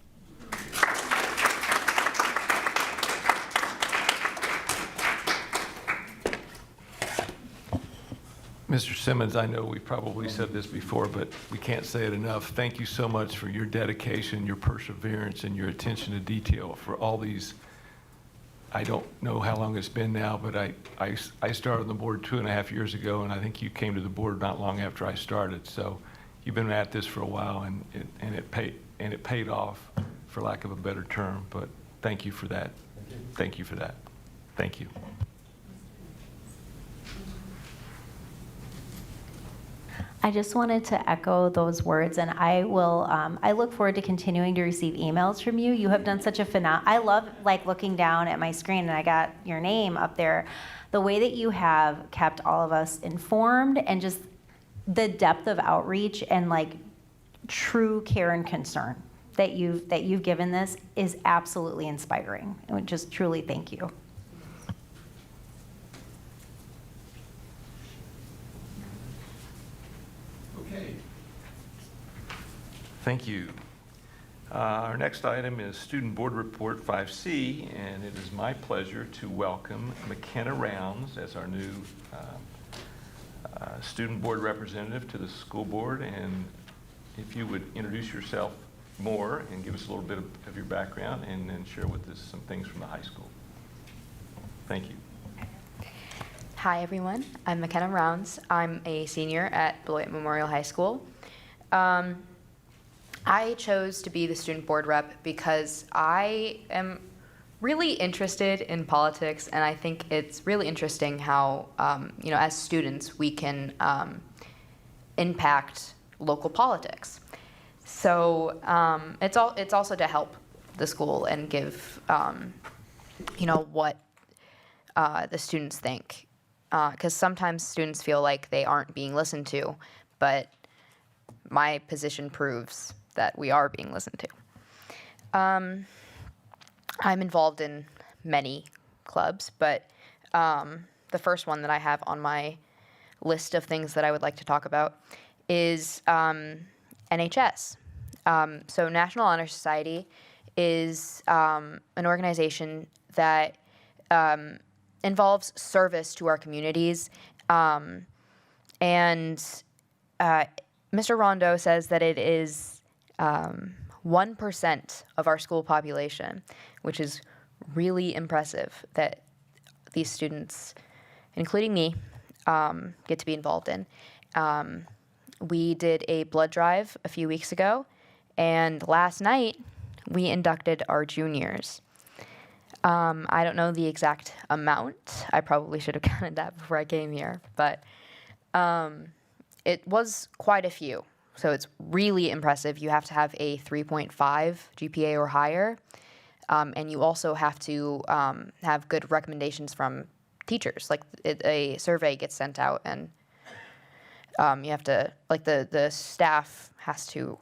Mr. Simmons, I know we probably said this before, but we can't say it enough. Thank you so much for your dedication, your perseverance, and your attention to detail for all these. I don't know how long it's been now, but I started on the board 2.5 years ago, and I think you came to the board not long after I started. So you've been at this for a while, and it paid off, for lack of a better term. But thank you for that. Thank you for that. Thank you. I just wanted to echo those words, and I will. I look forward to continuing to receive emails from you. You have done such a I love like looking down at my screen, and I got your name up there. The way that you have kept all of us informed, and just the depth of outreach and like true care and concern that you've given this is absolutely inspiring. And just truly thank you. Okay. Thank you. Our next item is Student Board Report 5C, and it is my pleasure to welcome McKenna Rounds as our new Student Board Representative to the school board. And if you would introduce yourself more and give us a little bit of your background, and then share with us some things from the high school. Thank you. Hi, everyone. I'm McKenna Rounds. I'm a senior at Beloit Memorial High School. I chose to be the student board rep because I am really interested in politics, and I think it's really interesting how, as students, we can impact local politics. So it's also to help the school and give, what the students think. Because sometimes students feel like they aren't being listened to, but my position proves that we are being listened to. I'm involved in many clubs, but the first one that I have on my list of things that I would like to talk about is NHS. So National Honor Society is an organization that involves service to our communities. And Mr. Rondeau says that it is 1% of our school population, which is really impressive that these students, including me, get to be involved in. We did a blood drive a few weeks ago, and last night we inducted our juniors. I don't know the exact amount. I probably should have counted that before I came here, but it was quite a few. So it's really impressive. You have to have a 3.5 GPA or higher, and you also have to have good recommendations from teachers. Like a survey gets sent out, and you have to, like the staff has to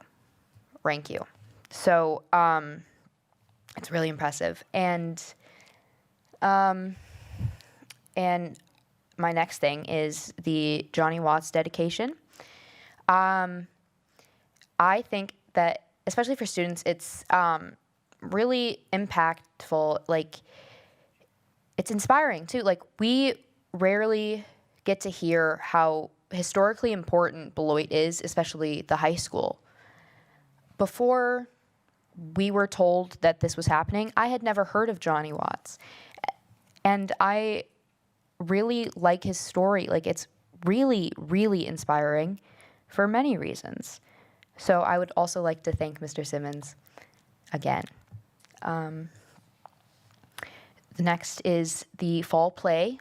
rank you. So it's really impressive. And my next thing is the Johnny Watts dedication. I think that, especially for students, it's really impactful. Like, it's inspiring too. Like, we rarely get to hear how historically important Beloit is, especially the high school. Before we were told that this was happening, I had never heard of Johnny Watts. And I really like his story. Like, it's really, really inspiring for many reasons. So I would also like to thank Mr. Simmons again. The next is the fall play,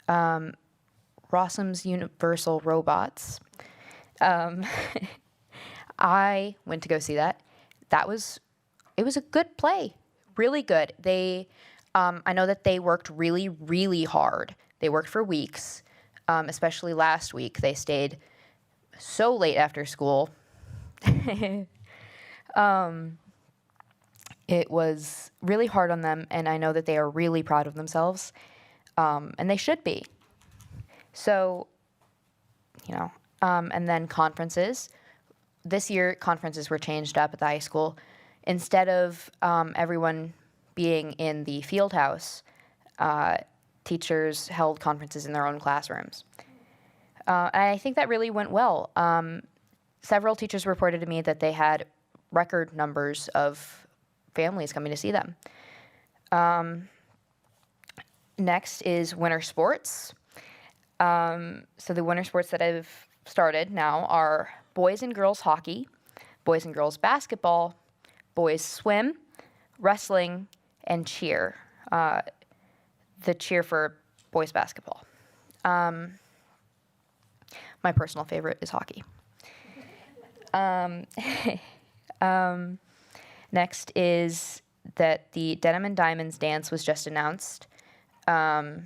Rossum's Universal Robots. I went to go see that. It was a good play, really good. I know that they worked really, really hard. They worked for weeks, especially last week. They stayed so late after school. It was really hard on them, and I know that they are really proud of themselves, and they should be. So, and then conferences. This year, conferences were changed up at the high school. Instead of everyone being in the field house, teachers held conferences in their own classrooms. And I think that really went well. Several teachers reported to me that they had record numbers of families coming to see them. Next is winter sports. So the winter sports that I've started now are boys and girls hockey, boys and girls basketball, boys swim, wrestling, and cheer. The cheer for boys basketball. My personal favorite is hockey. Next is that the Denim and Diamonds dance was just announced. I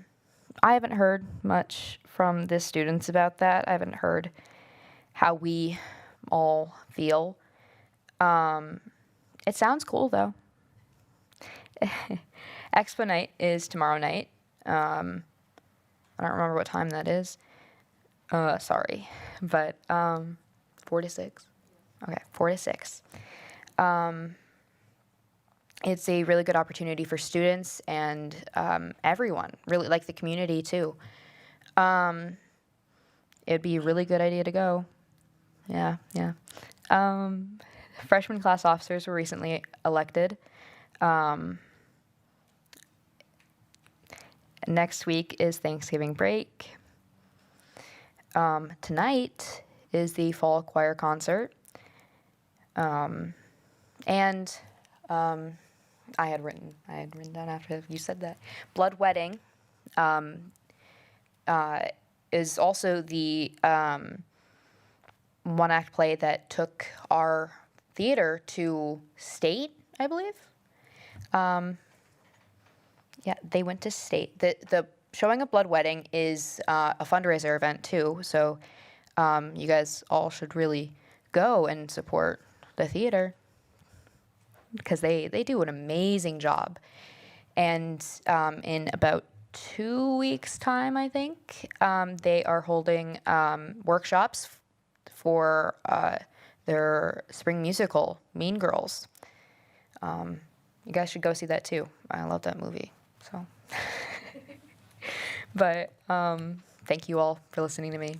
haven't heard much from the students about that. I haven't heard how we all feel. It sounds cool, though. Expo night is tomorrow night. I don't remember what time that is. Sorry. But 4 to 6. Okay, 4 to 6. It's a really good opportunity for students and everyone, really, like the community, too. It'd be a really good idea to go. Yeah. Freshman class officers were recently elected. Next week is Thanksgiving break. Tonight is the fall choir concert. I had written down after you said that. Blood Wedding is also the one-act play that took our theater to state, I believe. Yeah, they went to state. The showing of Blood Wedding is a fundraiser event, too, so you guys all should really go and support the theater because they do an amazing job. And in about 2 weeks' time, I think, they are holding workshops for their spring musical, Mean Girls. You guys should go see that, too. I love that movie. So, but thank you all for listening to me.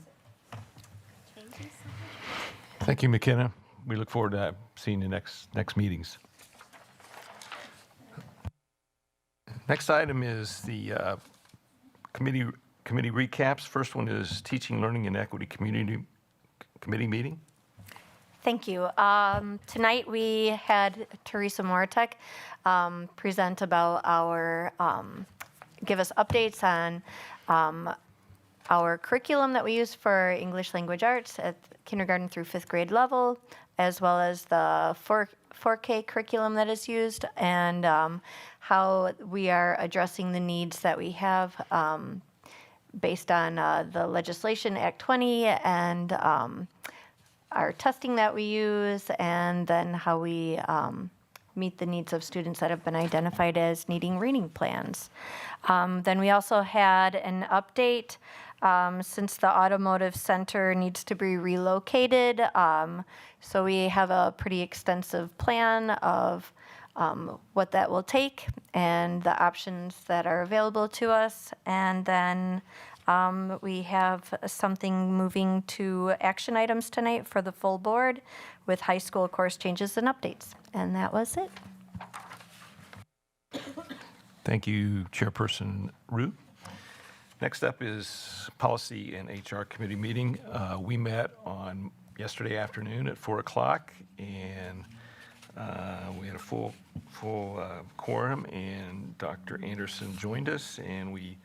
Thank you, McKenna. We look forward to seeing you next meetings. Next item is the committee recaps. First one is Teaching, Learning, and Equity Committee meeting. Thank you. Tonight we had Teresa Moratek present about give us updates on our curriculum that we use for English language arts at kindergarten through 5th grade level, as well as the 4K curriculum that is used, and how we are addressing the needs that we have based on the legislation, Act 20, and our testing that we use, and then how we meet the needs of students that have been identified as needing reading plans. Then we also had an update since the Automotive Center needs to be relocated. So we have a pretty extensive plan of what that will take and the options that are available to us. And then we have something moving to action items tonight for the full board with high school course changes and updates. And that was it. Thank you, Chairperson Root. Next up is Policy and HR Committee meeting. We met on yesterday afternoon at 4 o'clock, and we had a full quorum, and Dr. Anderson joined us, and we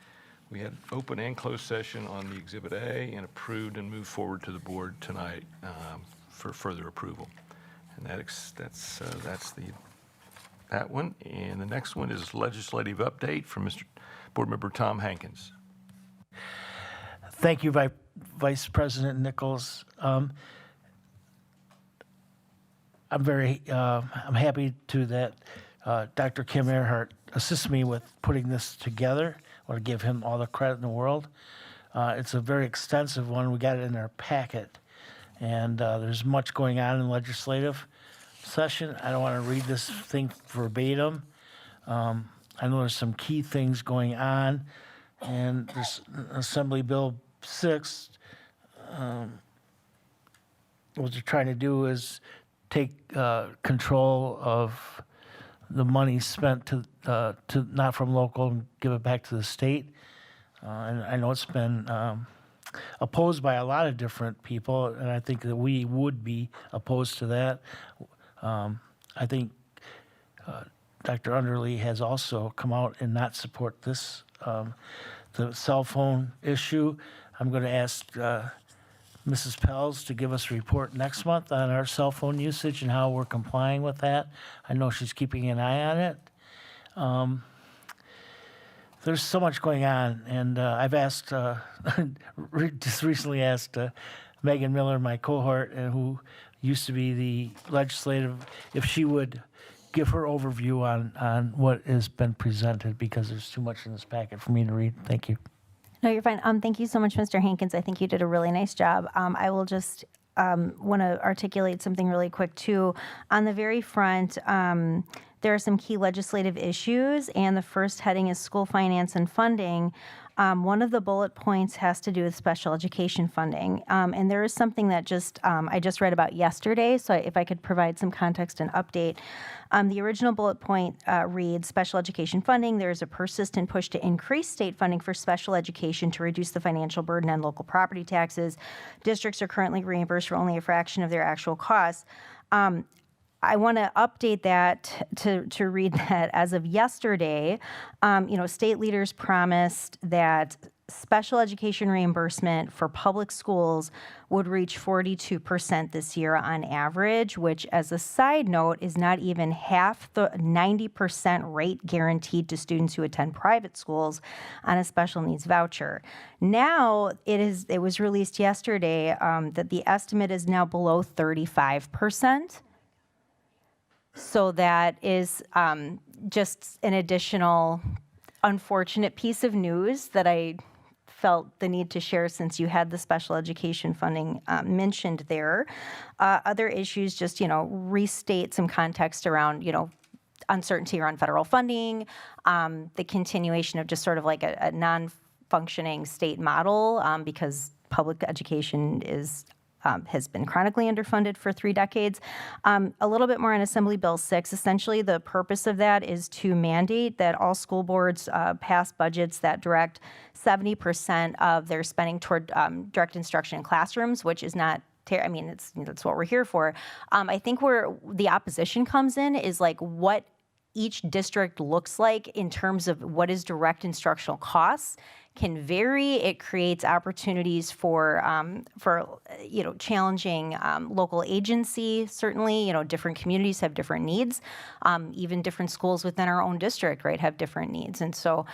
had open and closed session on the Exhibit A and approved and moved forward to the board tonight for further approval. And that's that one. And the next one is legislative update from Mr. Board Member Tom Hankins. Thank you, Vice President Nichols. I'm happy that Dr. Kim Earhart assists me with putting this together. I want to give him all the credit in the world. It's a very extensive one. We got it in our packet, and there's much going on in legislative session. I don't want to read this thing verbatim. I know there's some key things going on, and this Assembly Bill 6, what they're trying to do is take control of the money spent to not from local and give it back to the state. And I know it's been opposed by a lot of different people, and I think that we would be opposed to that. I think Dr. Underly has also come out and not support this, the cell phone issue. I'm going to ask Mrs. Pels to give us a report next month on our cell phone usage and how we're complying with that. I know she's keeping an eye on it. There's so much going on, and I've asked, just recently asked Megan Miller, my cohort, who used to be the legislative, if she would give her overview on what has been presented, because there's too much in this packet for me to read. Thank you. No, you're fine. Thank you so much, Mr. Hankins. I think you did a really nice job. I will just want to articulate something really quick, too. On the very front, there are some key legislative issues, and the first heading is school finance and funding. One of the bullet points has to do with special education funding. And there is something that I just read about yesterday, so if I could provide some context and update. The original bullet point reads, special education funding. There is a persistent push to increase state funding for special education to reduce the financial burden on local property taxes. Districts are currently reimbursed for only a fraction of their actual costs. I want to update that to read that as of yesterday, state leaders promised that special education reimbursement for public schools would reach 42% this year on average, which, as a side note, is not even half the 90% rate guaranteed to students who attend private schools on a special needs voucher. Now, it was released yesterday that the estimate is now below 35%. So that is just an additional unfortunate piece of news that I felt the need to share since you had the special education funding mentioned there. Other issues, just, restate some context around, uncertainty around federal funding, the continuation of just sort of like a non-functioning state model because public education has been chronically underfunded for 3 decades. A little bit more on Assembly Bill 6. Essentially, the purpose of that is to mandate that all school boards pass budgets that direct 70% of their spending toward direct instruction in classrooms, which is not that's what we're here for. I think where the opposition comes in is like what each district looks like in terms of what is direct instructional costs can vary. It creates opportunities for challenging local agency. Certainly, different communities have different needs. Even different schools within our own district, right, have different needs. And so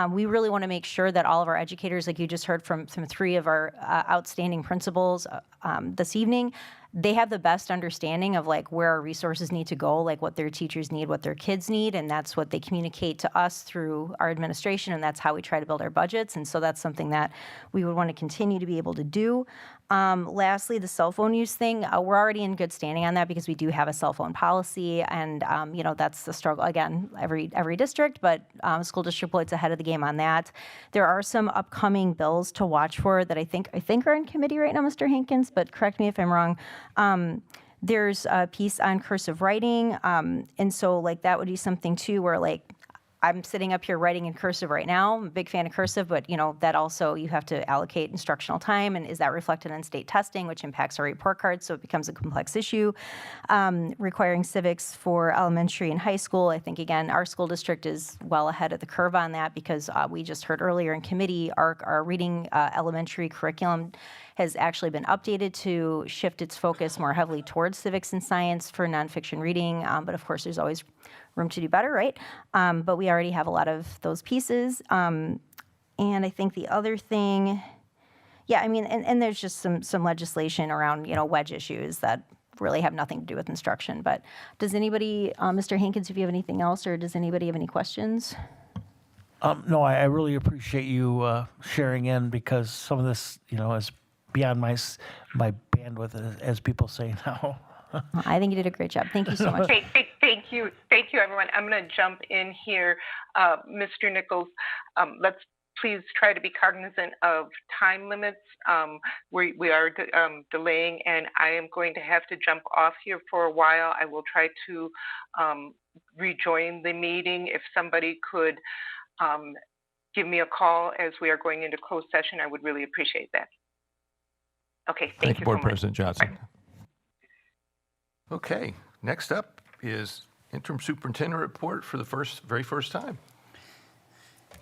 we really want to make sure that all of our educators, like you just heard from 3 of our outstanding principals this evening, they have the best understanding of like where our resources need to go, like what their teachers need, what their kids need, and that's what they communicate to us through our administration, and that's how we try to build our budgets. And so that's something that we would want to continue to be able to do. Lastly, the cell phone use thing, we're already in good standing on that because we do have a cell phone policy, and that's the struggle, again, every district, but school district Beloit's ahead of the game on that. There are some upcoming bills to watch for that I think are in committee right now, Mr. Hankins, but correct me if I'm wrong. There's a piece on cursive writing, and so like that would be something too where like I'm sitting up here writing in cursive right now. I'm a big fan of cursive, but that also you have to allocate instructional time, and is that reflected on state testing, which impacts our report cards, so it becomes a complex issue. Requiring civics for elementary and high school, I think again our school district is well ahead of the curve on that because we just heard earlier in committee our reading elementary curriculum has actually been updated to shift its focus more heavily towards civics and science for nonfiction reading, but of course there's always room to do better, right? But we already have a lot of those pieces. And I think the other thing, yeah, I mean, and there's just some legislation around, wedge issues that really have nothing to do with instruction. But does anybody, Mr. Hankins, if you have anything else, or does anybody have any questions? No, I really appreciate you sharing in, because some of this, is beyond my bandwidth, as people say now. I think you did a great job. Thank you so much. Thank you, everyone. I'm going to jump in here. Mr. Nichols, let's please try to be cognizant of time limits. We are delaying, and I am going to have to jump off here for a while. I will try to rejoin the meeting. If somebody could give me a call as we are going into closed session, I would really appreciate that. Okay, thank you Board so much. President Johnson. Okay, next up is interim superintendent report for the very first time.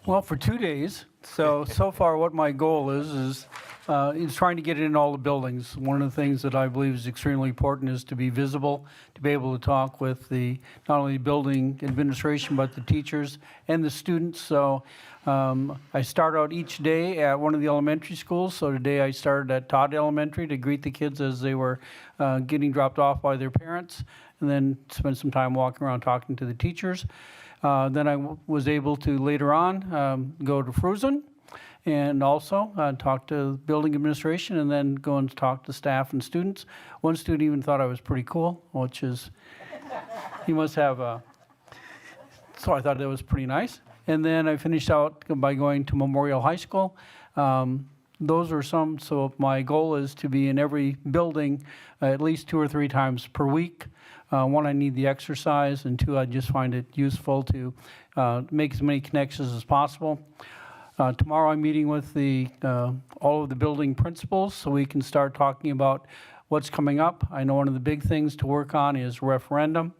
Well, for 2 days. So far what my goal is trying to get it in all the buildings. One of the things that I believe is extremely important is to be visible, to be able to talk with not only building administration, but the teachers and the students. So I start out each day at one of the elementary schools. So today I started at Todd Elementary to greet the kids as they were getting dropped off by their parents, and then spend some time walking around talking to the teachers. Then I was able to later on go to Fruzen and also talk to building administration, and then go and talk to staff and students. One student even thought I was pretty cool, which is, he must have so I thought that was pretty nice. And then I finished out by going to Memorial High School. Those are some, so my goal is to be in every building at least 2 or 3 times per week. One, I need the exercise, and 2, I just find it useful to make as many connections as possible. Tomorrow I'm meeting with all of the building principals so we can start talking about what's coming up. I know one of the big things to work on is referendum.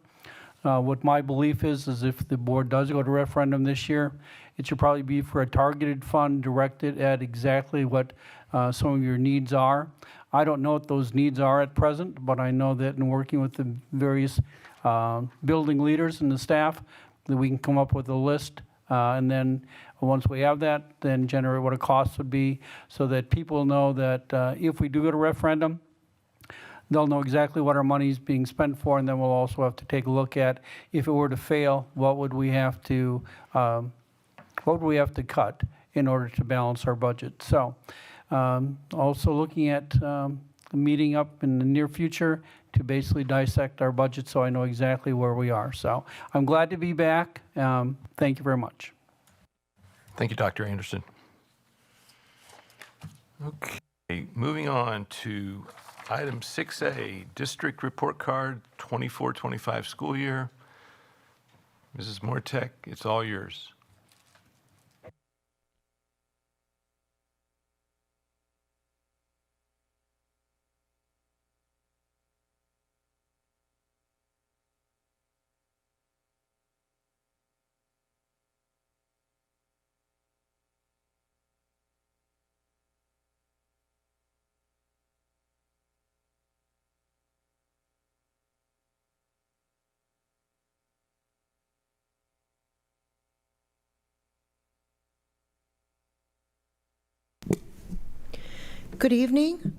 What my belief is if the board does go to referendum this year, it should probably be for a targeted fund directed at exactly what some of your needs are. I don't know what those needs are at present, but I know that in working with the various building leaders and the staff, that we can come up with a list, and then once we have that, then generate what a cost would be, so that people know that if we do go to referendum, they'll know exactly what our money is being spent for, and then we'll also have to take a look at, if it were to fail, what would we have to cut in order to balance our budget. So also looking at meeting up in the near future to basically dissect our budget so I know exactly where we are. So I'm glad to be back. Thank you very much. Thank you, Dr. Anderson. Okay, moving on to item 6A, District Report Card 24-25 school year. Mrs. Mortek, it's all yours. Good evening.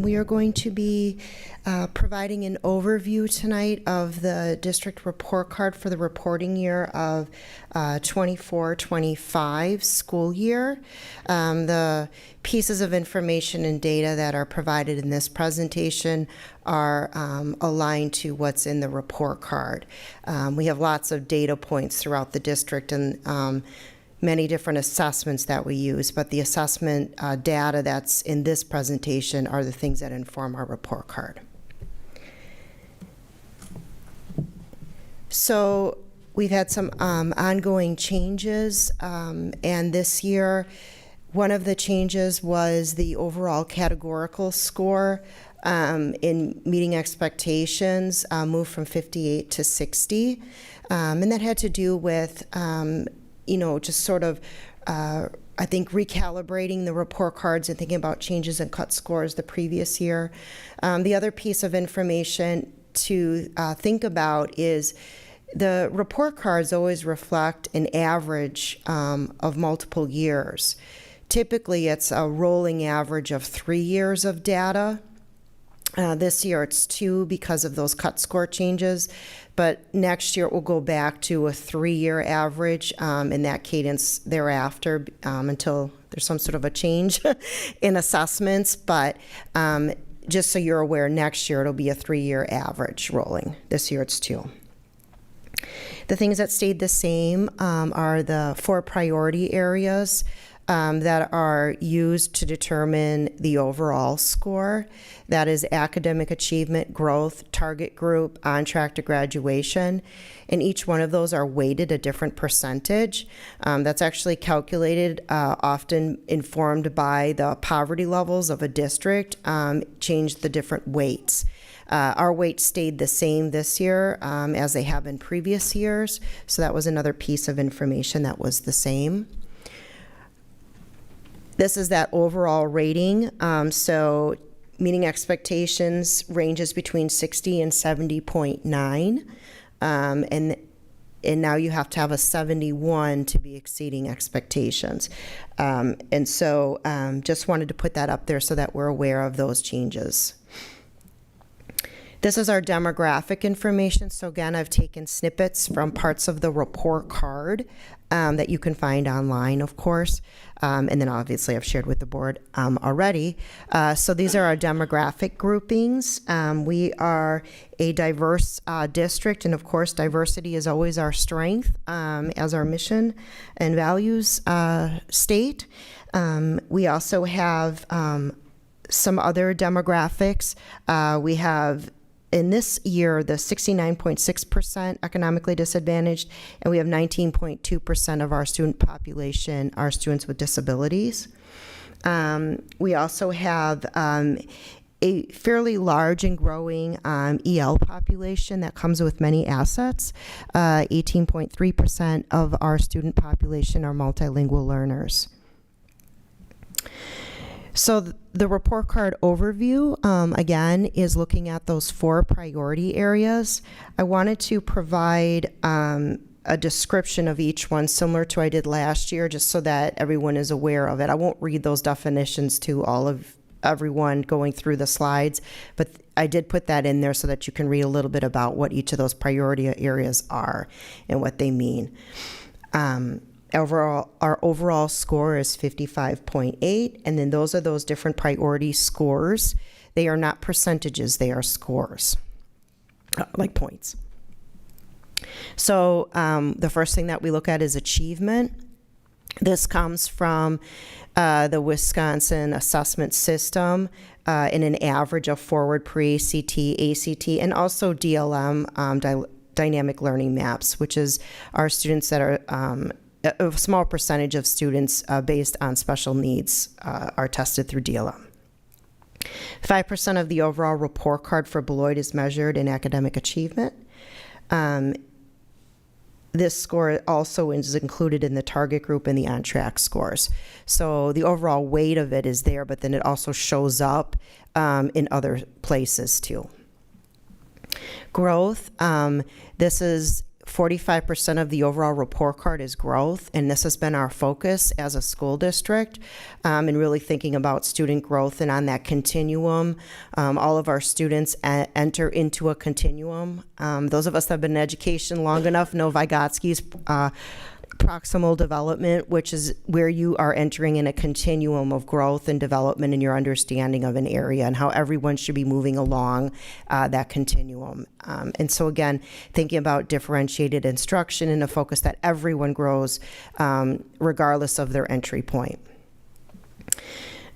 We are going to be providing an overview tonight of the district report card for the reporting year of 24-25 school year. The pieces of information and data that are provided in this presentation are aligned to what's in the report card. We have lots of data points throughout the district and many different assessments that we use, but the assessment data that's in this presentation are the things that inform our report card. So we've had some ongoing changes, and this year one of the changes was the overall categorical score in meeting expectations moved from 58 to 60, and that had to do with just sort of, I think, recalibrating the report cards and thinking about changes in cut scores the previous year. The other piece of information to think about is the report cards always reflect an average of multiple years. typically it's a rolling average of 3 years of data. This year it's 2 because of those cut score changes, but next year it will go back to a 3-year average in that cadence thereafter until there's some sort of a change in assessments. But just so you're aware, next year it'll be a 3-year average rolling. This year it's 2. The things that stayed the same are the 4 priority areas that are used to determine the overall score. That is academic achievement, growth, target group, on track to graduation. And each one of those are weighted a different percentage. That's actually calculated, often informed by the poverty levels of a district, change the different weights. Our weights stayed the same this year as they have in previous years. So that was another piece of information that was the same. This is that overall rating. So meeting expectations ranges between 60 and 70.9. And now you have to have a 71 to be exceeding expectations. And so just wanted to put that up there so that we're aware of those changes. This is our demographic information. So again, I've taken snippets from parts of the report card that you can find online, of course. And then obviously I've shared with the board already. So these are our demographic groupings. We are a diverse district, and of course diversity is always our strength as our mission and values state. We also have some other demographics. We have in this year, the 69.6% economically disadvantaged, and we have 19.2% of our student population are students with disabilities. We also have a fairly large and growing EL population that comes with many assets. 18.3% of our student population are multilingual learners. So the report card overview, again, is looking at those 4 priority areas. I wanted to provide a description of each one similar to I did last year, just so that everyone is aware of it. I won't read those definitions to all of everyone going through the slides, but I did put that in there so that you can read a little bit about what each of those priority areas are and what they mean. Overall, our overall score is 55.8, and then those are those different priority scores. They are not percentages, they are scores, like points. So the first thing that we look at is achievement. This comes from the Wisconsin assessment system in an average of forward pre-ACT, ACT, and also DLM, dynamic learning maps, which is our students that are a small percentage of students based on special needs are tested through DLM. 5% of the overall report card for Beloit is measured in academic achievement. This score also is included in the target group and the on-track scores. So the overall weight of it is there, but then it also shows up in other places too. Growth, this is 45% of the overall report card is growth, and this has been our focus as a school district, and really thinking about student growth and on that continuum. All of our students enter into a continuum. Those of us that have been in education long enough know Vygotsky's proximal development, which is where you are entering in a continuum of growth and development in your understanding of an area and how everyone should be moving along that continuum. And so again, thinking about differentiated instruction and a focus that everyone grows regardless of their entry point.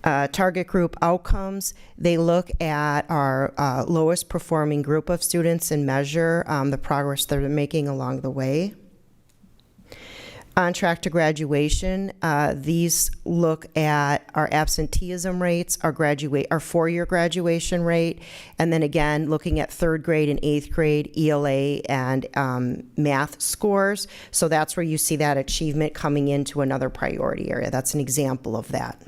Target group outcomes, they look at our lowest performing group of students and measure the progress they're making along the way. On track to graduation, these look at our absenteeism rates, our 4-year graduation rate, and then again, looking at 3rd grade and 8th grade ELA and math scores. So that's where you see that achievement coming into another priority area. That's an example of that.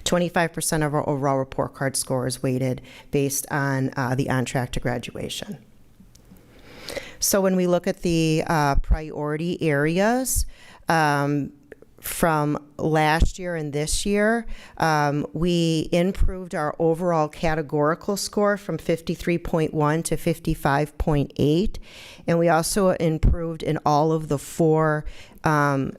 25% of our overall report card score is weighted based on the on track to graduation. So when we look at the priority areas, from last year and this year. We improved our overall categorical score from 53.1 to 55.8, and we also improved in all of the 4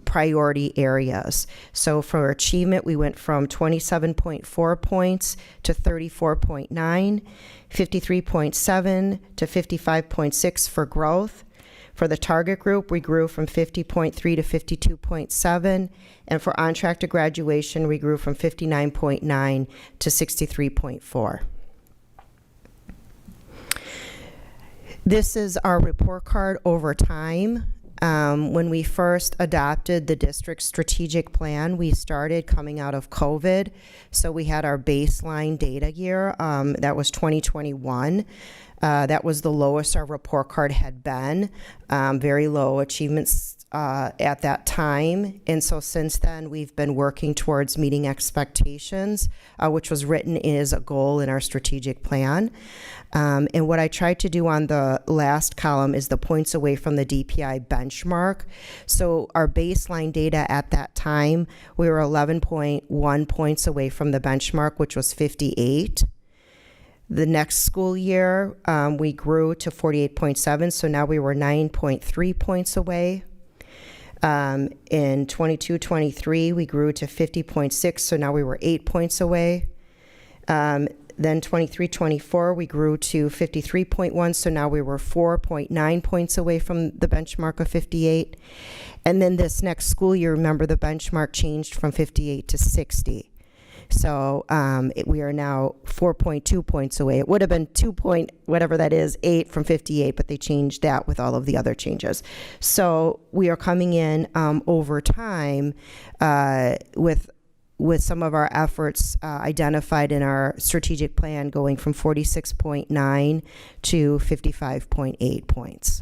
priority areas. So for achievement, we went from 27.4 points to 34.9, 53.7 to 55.6 for growth. For the target group, we grew from 50.3 to 52.7, and for on track to graduation, we grew from 59.9 to 63.4. This is our report card over time. When we first adopted the district's strategic plan, we started coming out of COVID. So we had our baseline data year, that was 2021. That was the lowest our report card had been, very low achievements at that time. And so since then, we've been working towards meeting expectations, which was written as a goal in our strategic plan. And what I tried to do on the last column is the points away from the DPI benchmark. So our baseline data at that time, we were 11.1 points away from the benchmark, which was 58. The next school year, we grew to 48.7, so now we were 9.3 points away. In 22-23, we grew to 50.6, so now we were 8 points away. Then 23-24, we grew to 53.1, so now we were 4.9 points away from the benchmark of 58. And then this next school year, remember, the benchmark changed from 58 to 60. So we are now 4.2 points away. It would have been 8 from 58, but they changed that with all of the other changes. So we are coming in over time with some of our efforts identified in our strategic plan, going from 46.9 to 55.8 points.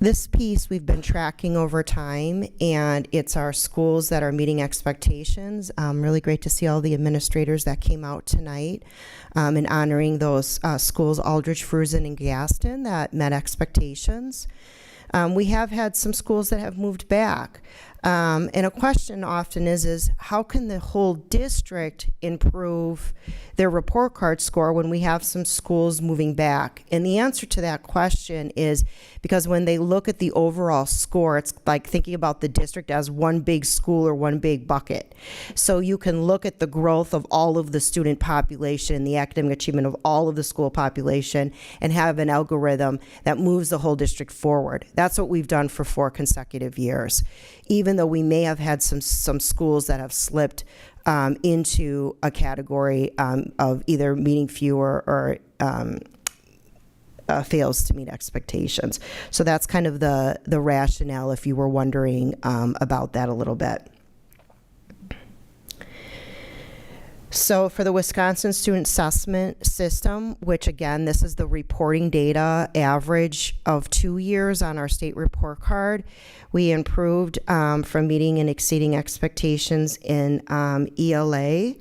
This piece we've been tracking over time, and it's our schools that are meeting expectations. Really great to see all the administrators that came out tonight and honoring those schools, Aldrich, Fruzen, and Gaston, that met expectations. We have had some schools that have moved back. And a question often is how can the whole district improve their report card score when we have some schools moving back? And the answer to that question is because when they look at the overall score, it's like thinking about the district as one big school or one big bucket. So you can look at the growth of all of the student population, the academic achievement of all of the school population, and have an algorithm that moves the whole district forward. That's what we've done for 4 consecutive years. Even though we may have had some schools that have slipped into a category of either meeting fewer or fails to meet expectations. So that's kind of the rationale, if you were wondering about that a little bit. So for the Wisconsin Student Assessment System, which again, this is the reporting data average of 2 years on our state report card, we improved from meeting and exceeding expectations in ELA,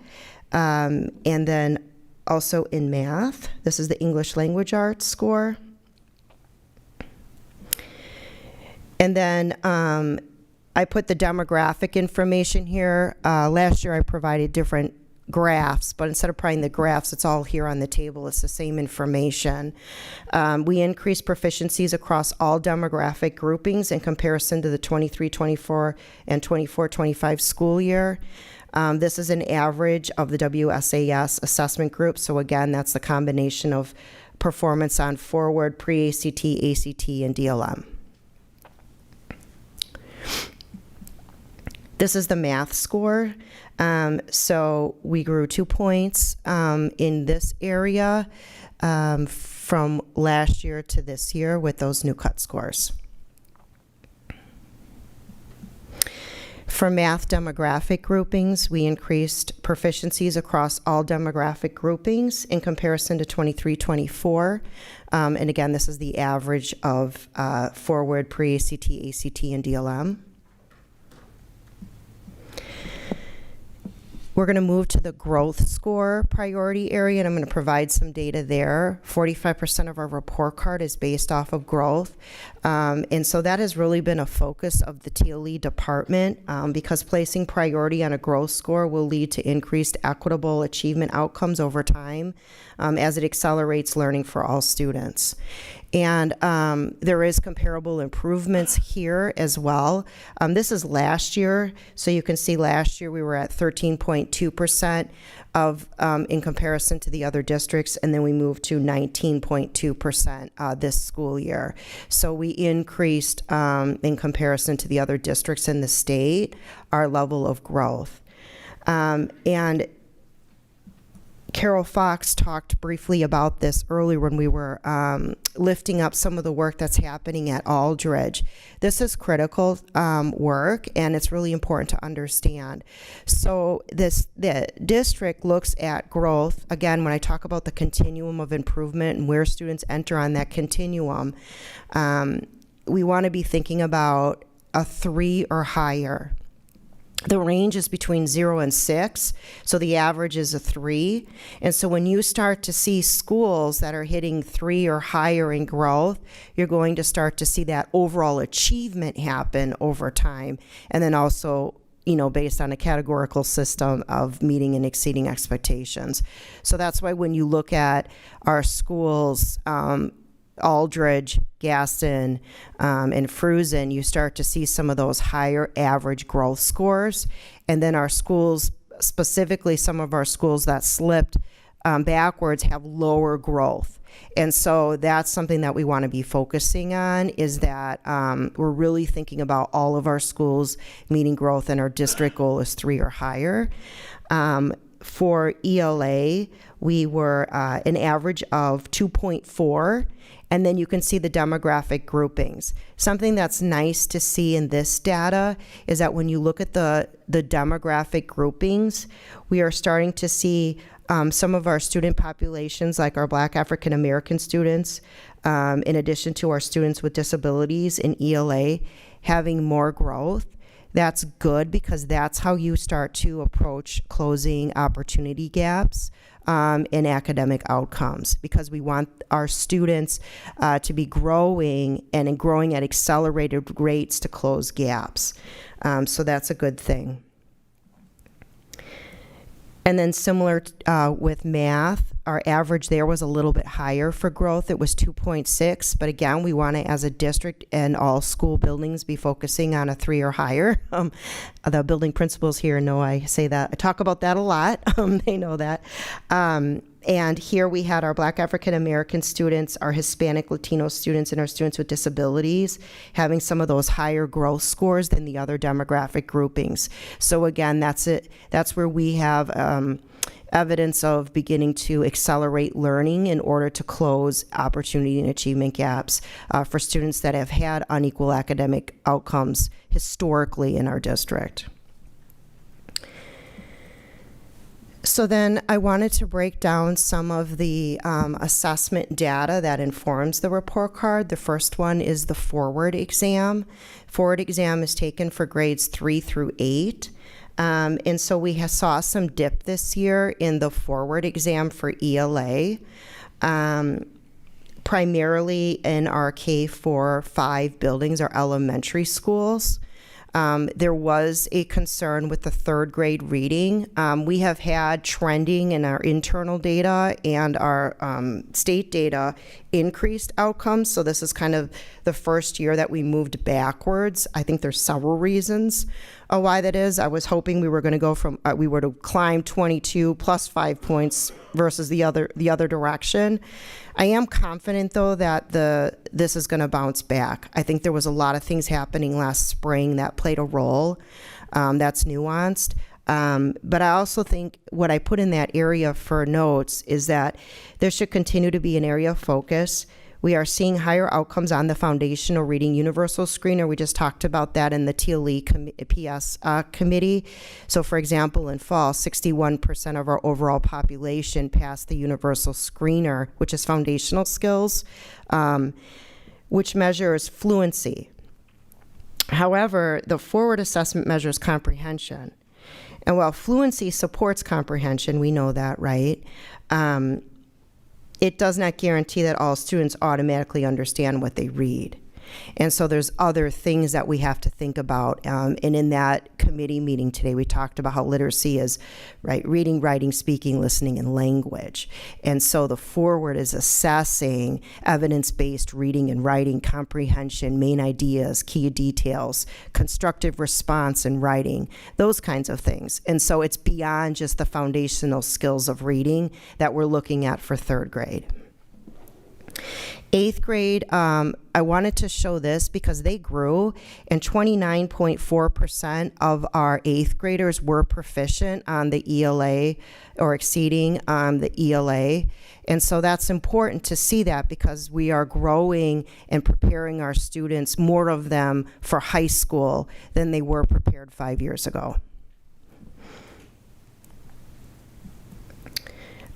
and then also in math. This is the English Language Arts score. And then I put the demographic information here. Last year I provided different graphs, but instead of providing the graphs, it's all here on the table. It's the same information. We increased proficiencies across all demographic groupings in comparison to the 23-24 and 24-25 school year. This is an average of the WSAS assessment group. So again, that's the combination of performance on forward, pre-ACT, ACT, and DLM. This is the math score. So we grew 2 points in this area from last year to this year with those new cut scores. For math demographic groupings, we increased proficiencies across all demographic groupings in comparison to 23-24. And again, this is the average of forward, pre-ACT, ACT, and DLM. We're going to move to the growth score priority area, and I'm going to provide some data there. 45% of our report card is based off of growth. And so that has really been a focus of the TLE department because placing priority on a growth score will lead to increased equitable achievement outcomes over time as it accelerates learning for all students. And there is comparable improvements here as well. This is last year, so you can see last year we were at 13.2% of in comparison to the other districts, and then we moved to 19.2% this school year. So we increased in comparison to the other districts in the state our level of growth. And Carol Fox talked briefly about this earlier when we were lifting up some of the work that's happening at Aldridge. This is critical work, and it's really important to understand. So the district looks at growth. Again, when I talk about the continuum of improvement and where students enter on that continuum, we want to be thinking about a 3 or higher. The range is between 0 and 6, so the average is a 3. And so when you start to see schools that are hitting 3 or higher in growth, you're going to start to see that overall achievement happen over time. And then also, based on a categorical system of meeting and exceeding expectations. So that's why when you look at our schools, Aldridge, Gaston, and Fruzen, you start to see some of those higher average growth scores. And then our schools, specifically some of our schools that slipped backwards, have lower growth. And so that's something that we want to be focusing on, is that we're really thinking about all of our schools meeting growth, and our district goal is 3 or higher. For ELA, we were an average of 2.4. And then you can see the demographic groupings. Something that's nice to see in this data is that when you look at the demographic groupings, we are starting to see some of our student populations, like our Black African American students, in addition to our students with disabilities in ELA, having more growth. That's good because that's how you start to approach closing opportunity gaps in academic outcomes, because we want our students to be growing and growing at accelerated rates to close gaps. So that's a good thing. And then similar with math, our average there was a little bit higher for growth. It was 2.6, but again, we want to, as a district and all school buildings, be focusing on a 3 or higher. The building principals here know I say that. I talk about that a lot. They know that. And here we had our Black African American students, our Hispanic Latino students, and our students with disabilities having some of those higher growth scores than the other demographic groupings. So again, that's it. That's where we have evidence of beginning to accelerate learning in order to close opportunity and achievement gaps for students that have had unequal academic outcomes historically in our district. So then I wanted to break down some of the assessment data that informs the report card. The first one is the forward exam. Forward exam is taken for grades 3 through 8. And so we saw some dip this year in the forward exam for ELA, primarily in our K-4-5 buildings, our elementary schools. There was a concern with the 3rd grade reading. We have had trending in our internal data and our state data increased outcomes. So this is kind of the first year that we moved backwards. I think there's several reasons why that is. I was hoping we were going to go from, we were to climb 22 plus 5 points versus the other direction. I am confident, though, that this is going to bounce back. I think there was a lot of things happening last spring that played a role. That's nuanced. But I also think what I put in that area for notes is that there should continue to be an area of focus. We are seeing higher outcomes on the foundational reading universal screener. We just talked about that in the TLE PS committee. So for example, in fall, 61% of our overall population passed the universal screener, which is foundational skills, which measures fluency. However, the forward assessment measures comprehension. And while fluency supports comprehension, we know that, right? It does not guarantee that all students automatically understand what they read. And so there's other things that we have to think about. And in that committee meeting today, we talked about how literacy is, right, reading, writing, speaking, listening, and language. And so the forward is assessing evidence-based reading and writing, comprehension, main ideas, key details, constructive response in writing, those kinds of things. And so it's beyond just the foundational skills of reading that we're looking at for third grade. 8th grade, I wanted to show this because they grew, and 29.4% of our 8th graders were proficient on the ELA or exceeding the ELA. And so that's important to see that because we are growing and preparing our students, more of them, for high school than they were prepared 5 years ago.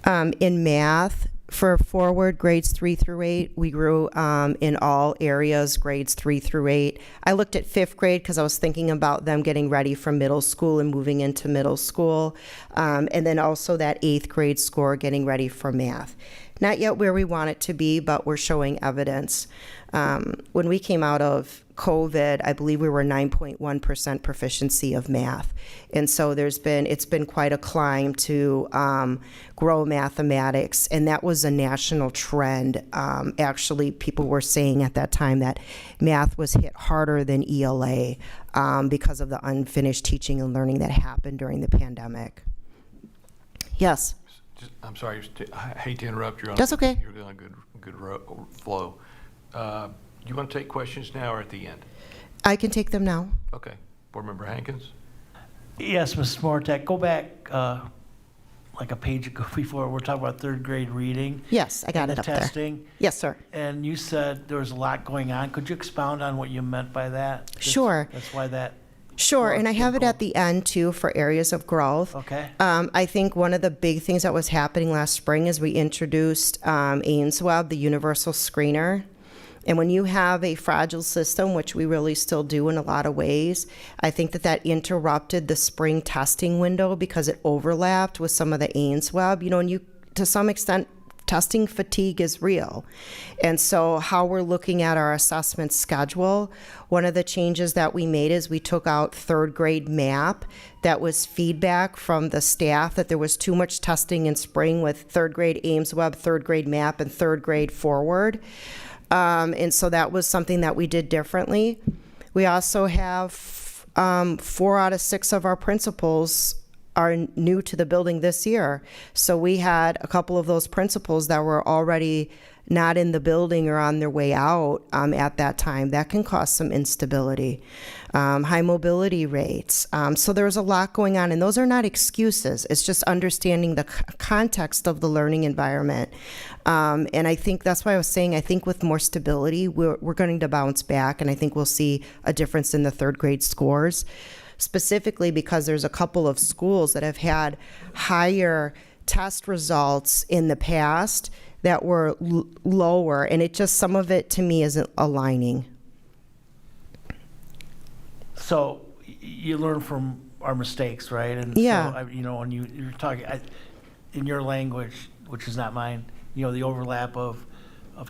In math, for forward, grades 3 through 8, we grew in all areas, grades 3 through 8. I looked at 5th grade because I was thinking about them getting ready for middle school and moving into middle school. And then also that 8th grade score getting ready for math. Not yet where we want it to be, but we're showing evidence. When we came out of COVID, I believe we were 9.1% proficiency of math. And so it's been quite a climb to grow mathematics. And that was a national trend. Actually, people were saying at that time that math was hit harder than ELA because of the unfinished teaching and learning that happened during the pandemic. Yes? I'm sorry, I hate to interrupt you. That's okay. You're on a good flow. You want to take questions now or at the end? I can take them now. Okay. Board Member Hankins? Yes, Ms. Mortek, go back like a page ago before. We're talking about third grade reading. Yes, I got it up there. Testing. Yes, sir. And you said there was a lot going on. Could you expound on what you meant by that? Sure. That's why that. Sure, and I have it at the end too for areas of growth. Okay. I think one of the big things that was happening last spring is we introduced AIMSWeb, the universal screener. And when you have a fragile system, which we really still do in a lot of ways, I think that interrupted the spring testing window because it overlapped with some of the AIMSWeb. You know, and you, to some extent, testing fatigue is real. And so how we're looking at our assessment schedule, one of the changes that we made is we took out third grade MAP. That was feedback from the staff that there was too much testing in spring with third grade AIMSWeb, third grade MAP, and third grade forward. And so that was something that we did differently. We also have 4 out of 6 of our principals are new to the building this year. So we had a couple of those principals that were already not in the building or on their way out at that time. That can cause some instability. High mobility rates. So there's a lot going on, and those are not excuses. It's just understanding the context of the learning environment. And I think that's why I was saying, I think with more stability, we're going to bounce back, and I think we'll see a difference in the third grade scores, specifically because there's a couple of schools that have had higher test results in the past that were lower, and it just, some of it to me isn't aligning. So you learn from our mistakes, right? And Yeah. so, you know, when you're talking in your language, which is not mine, you know, the overlap of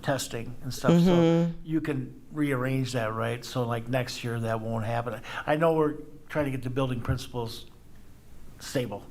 testing and stuff. Mm-hmm. So you can rearrange that, right? So like next year that won't happen. I know we're trying to get the building principals stable.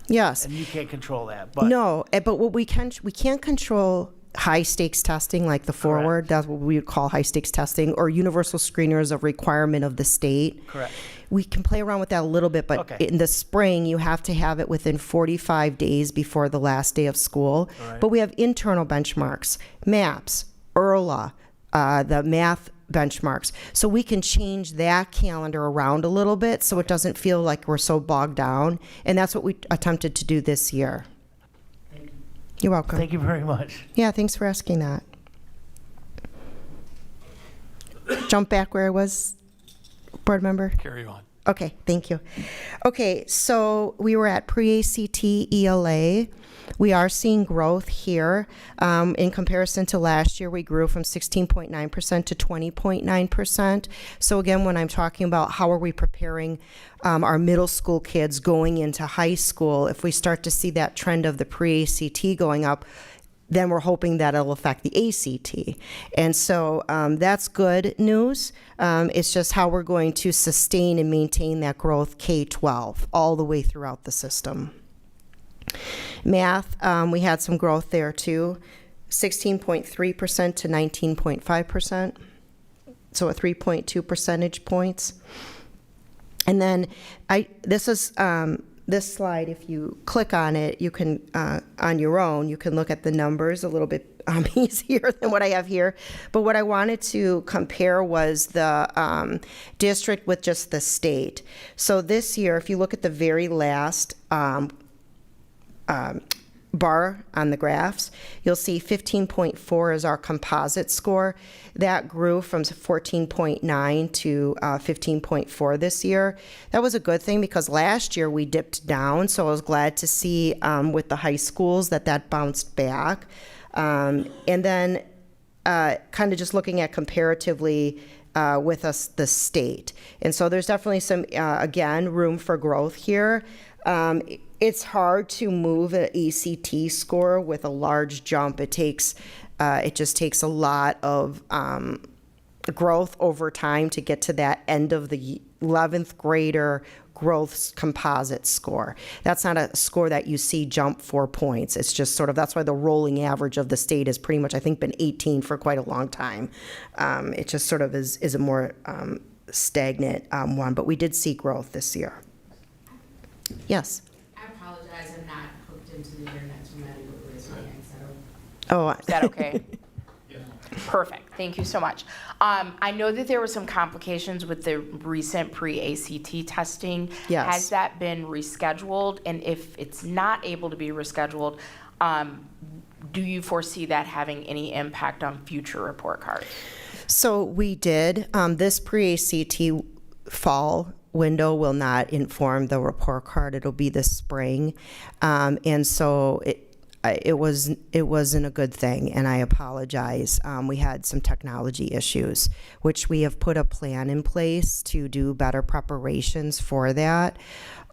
Yes. And you can't control that. But No, but what we can't control high stakes testing like the forward. That's what we would call high stakes testing, or universal screeners, a requirement of the state. Correct. We can play around with that a little bit, but Okay. in the spring, you have to have it within 45 days before the last day of school. All right. But we have internal benchmarks, MAPS, ERLA, the math benchmarks. So we can change that calendar around a little bit so it doesn't feel like we're so bogged down. And that's what we attempted to do this year. You're welcome. Thank you very much. Yeah, thanks for asking that. Jump back where I was, board member? Carry on. Okay, thank you. Okay, so we were at pre-ACT ELA. We are seeing growth here. In comparison to last year, we grew from 16.9% to 20.9%. So again, when I'm talking about how are we preparing our middle school kids going into high school, if we start to see that trend of the pre-ACT going up, then we're hoping that it'll affect the ACT. And so that's good news. It's just how we're going to sustain and maintain that growth K-12 all the way throughout the system. Math, we had some growth there too, 16.3% to 19.5%, so a 3.2 percentage points. And then this slide, if you click on it, you can, on your own, you can look at the numbers a little bit easier than what I have here. But what I wanted to compare was the district with just the state. So this year, if you look at the very last bar on the graphs, you'll see 15.4 is our composite score. That grew from 14.9 to 15.4 this year. That was a good thing because last year we dipped down, so I was glad to see with the high schools that bounced back. And then kind of just looking at comparatively with us, the state. And so there's definitely some, again, room for growth here. It's hard to move an ACT score with a large jump. It just takes a lot of growth over time to get to that end of the 11th grader growth composite score. That's not a score that you see jump 4 points. It's just sort of, that's why the rolling average of the state has pretty much, I think, been 18 for quite a long time. It just sort of is a more stagnant one, but we did see growth this year. Yes? I apologize, I'm not hooked into the internet, so I'm not able to raise my hand, Oh, is that okay? Perfect, thank you so much. I know that there were some complications with the recent pre-ACT testing. Yes. Has that been rescheduled? And if it's not able to be rescheduled, do you foresee that having any impact on future report cards? So we did. This pre-ACT fall window will not inform the report card. It'll be this spring. And so it wasn't a good thing, and I apologize. We had some technology issues, which we have put a plan in place to do better preparations for that,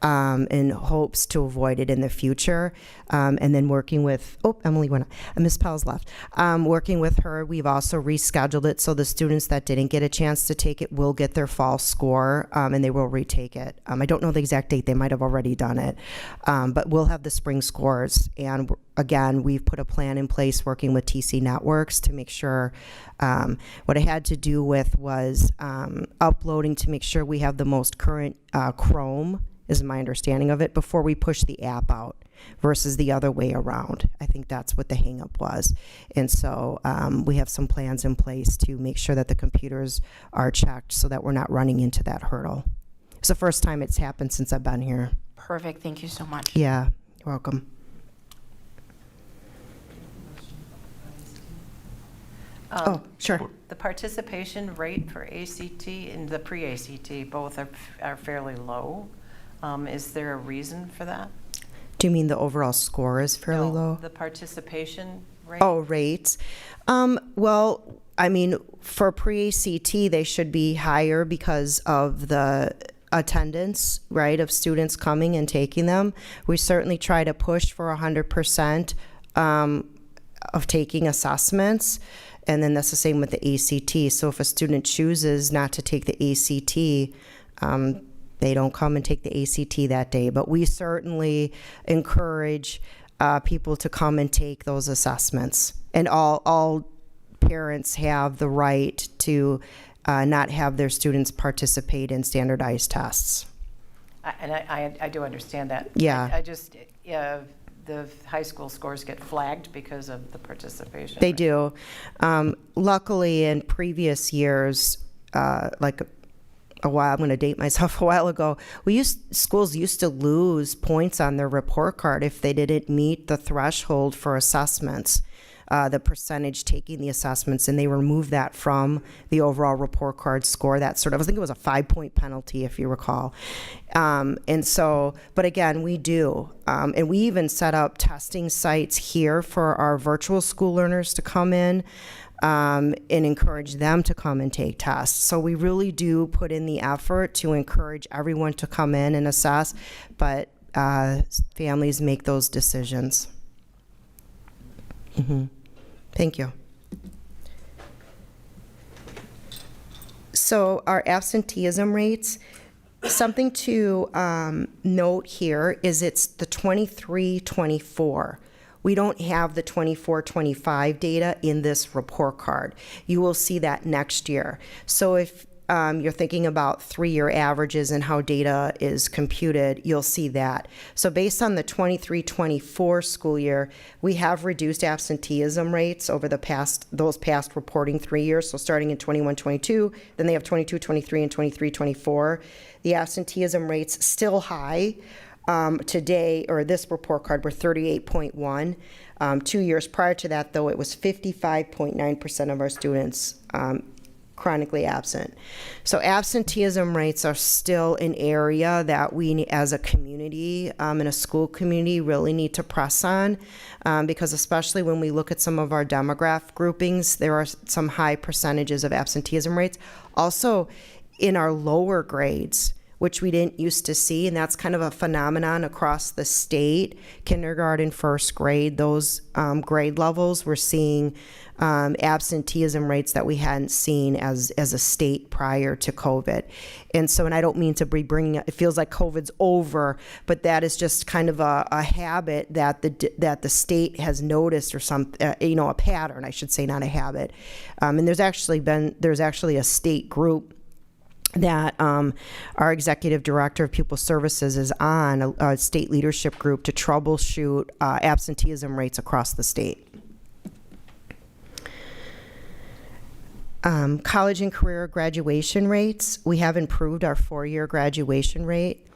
in hopes to avoid it in the future. And then working with, Emily went, Ms. Pell's left. Working with her, we've also rescheduled it so the students that didn't get a chance to take it will get their fall score, and they will retake it. I don't know the exact date. They might have already done it. But we'll have the spring scores. And again, we've put a plan in place working with TC Networks to make sure, what I had to do with was uploading to make sure we have the most current Chrome, is my understanding of it, before we push the app out versus the other way around. I think that's what the hangup was. And so we have some plans in place to make sure that the computers are checked so that we're not running into that hurdle. It's the first time it's happened since I've been here. Perfect, thank you so much. Yeah, you're welcome. Sure. The participation rate for ACT and the pre-ACT, both are fairly low. Is there a reason for that? Do you mean the overall score is fairly low? The participation rate? Oh, rates. Well, I mean, for pre-ACT, they should be higher because of the attendance, right, of students coming and taking them. We certainly try to push for 100% of taking assessments. And then that's the same with the ACT. So if a student chooses not to take the ACT, they don't come and take the ACT that day. But we certainly encourage people to come and take those assessments. And all parents have the right to not have their students participate in standardized tests. And I do understand that. Yeah. I just, the high school scores get flagged because of the participation. They do. Luckily, in previous years, like I'm going to date myself, a while ago, schools used to lose points on their report card if they didn't meet the threshold for assessments. the percentage taking the assessments, and they removed that from the overall report card score. That sort of, I think it was a 5-point penalty, if you recall. And so, but again, we do. And we even set up testing sites here for our virtual school learners to come in and encourage them to come and take tests. So we really do put in the effort to encourage everyone to come in and assess, but families make those decisions. Thank you. So our absenteeism rates, something to note here is it's the 23-24. We don't have the 24-25 data in this report card. You will see that next year. So if you're thinking about 3-year averages and how data is computed, you'll see that. So based on the 23-24 school year, we have reduced absenteeism rates over those past reporting 3 years. So starting in 21-22, then they have 22-23 and 23-24. The absenteeism rates still high. Today, or this report card, were 38.1. 2 years prior to that, though, it was 55.9% of our students chronically absent. So absenteeism rates are still an area that we, as a community, in a school community, really need to press on, because especially when we look at some of our demographic groupings, there are some high percentages of absenteeism rates. Also, in our lower grades, which we didn't used to see, and that's kind of a phenomenon across the state. Kindergarten, first grade, those grade levels, we're seeing absenteeism rates that we hadn't seen as a state prior to COVID. And so, and I don't mean to be bringing it feels like COVID's over, but that is just kind of a habit that the state has noticed, or some, a pattern, I should say, not a habit. And there's actually a state group that our executive director of pupil services is on, a state leadership group to troubleshoot absenteeism rates across the state. College and career graduation rates, we have improved our 4-year graduation rate.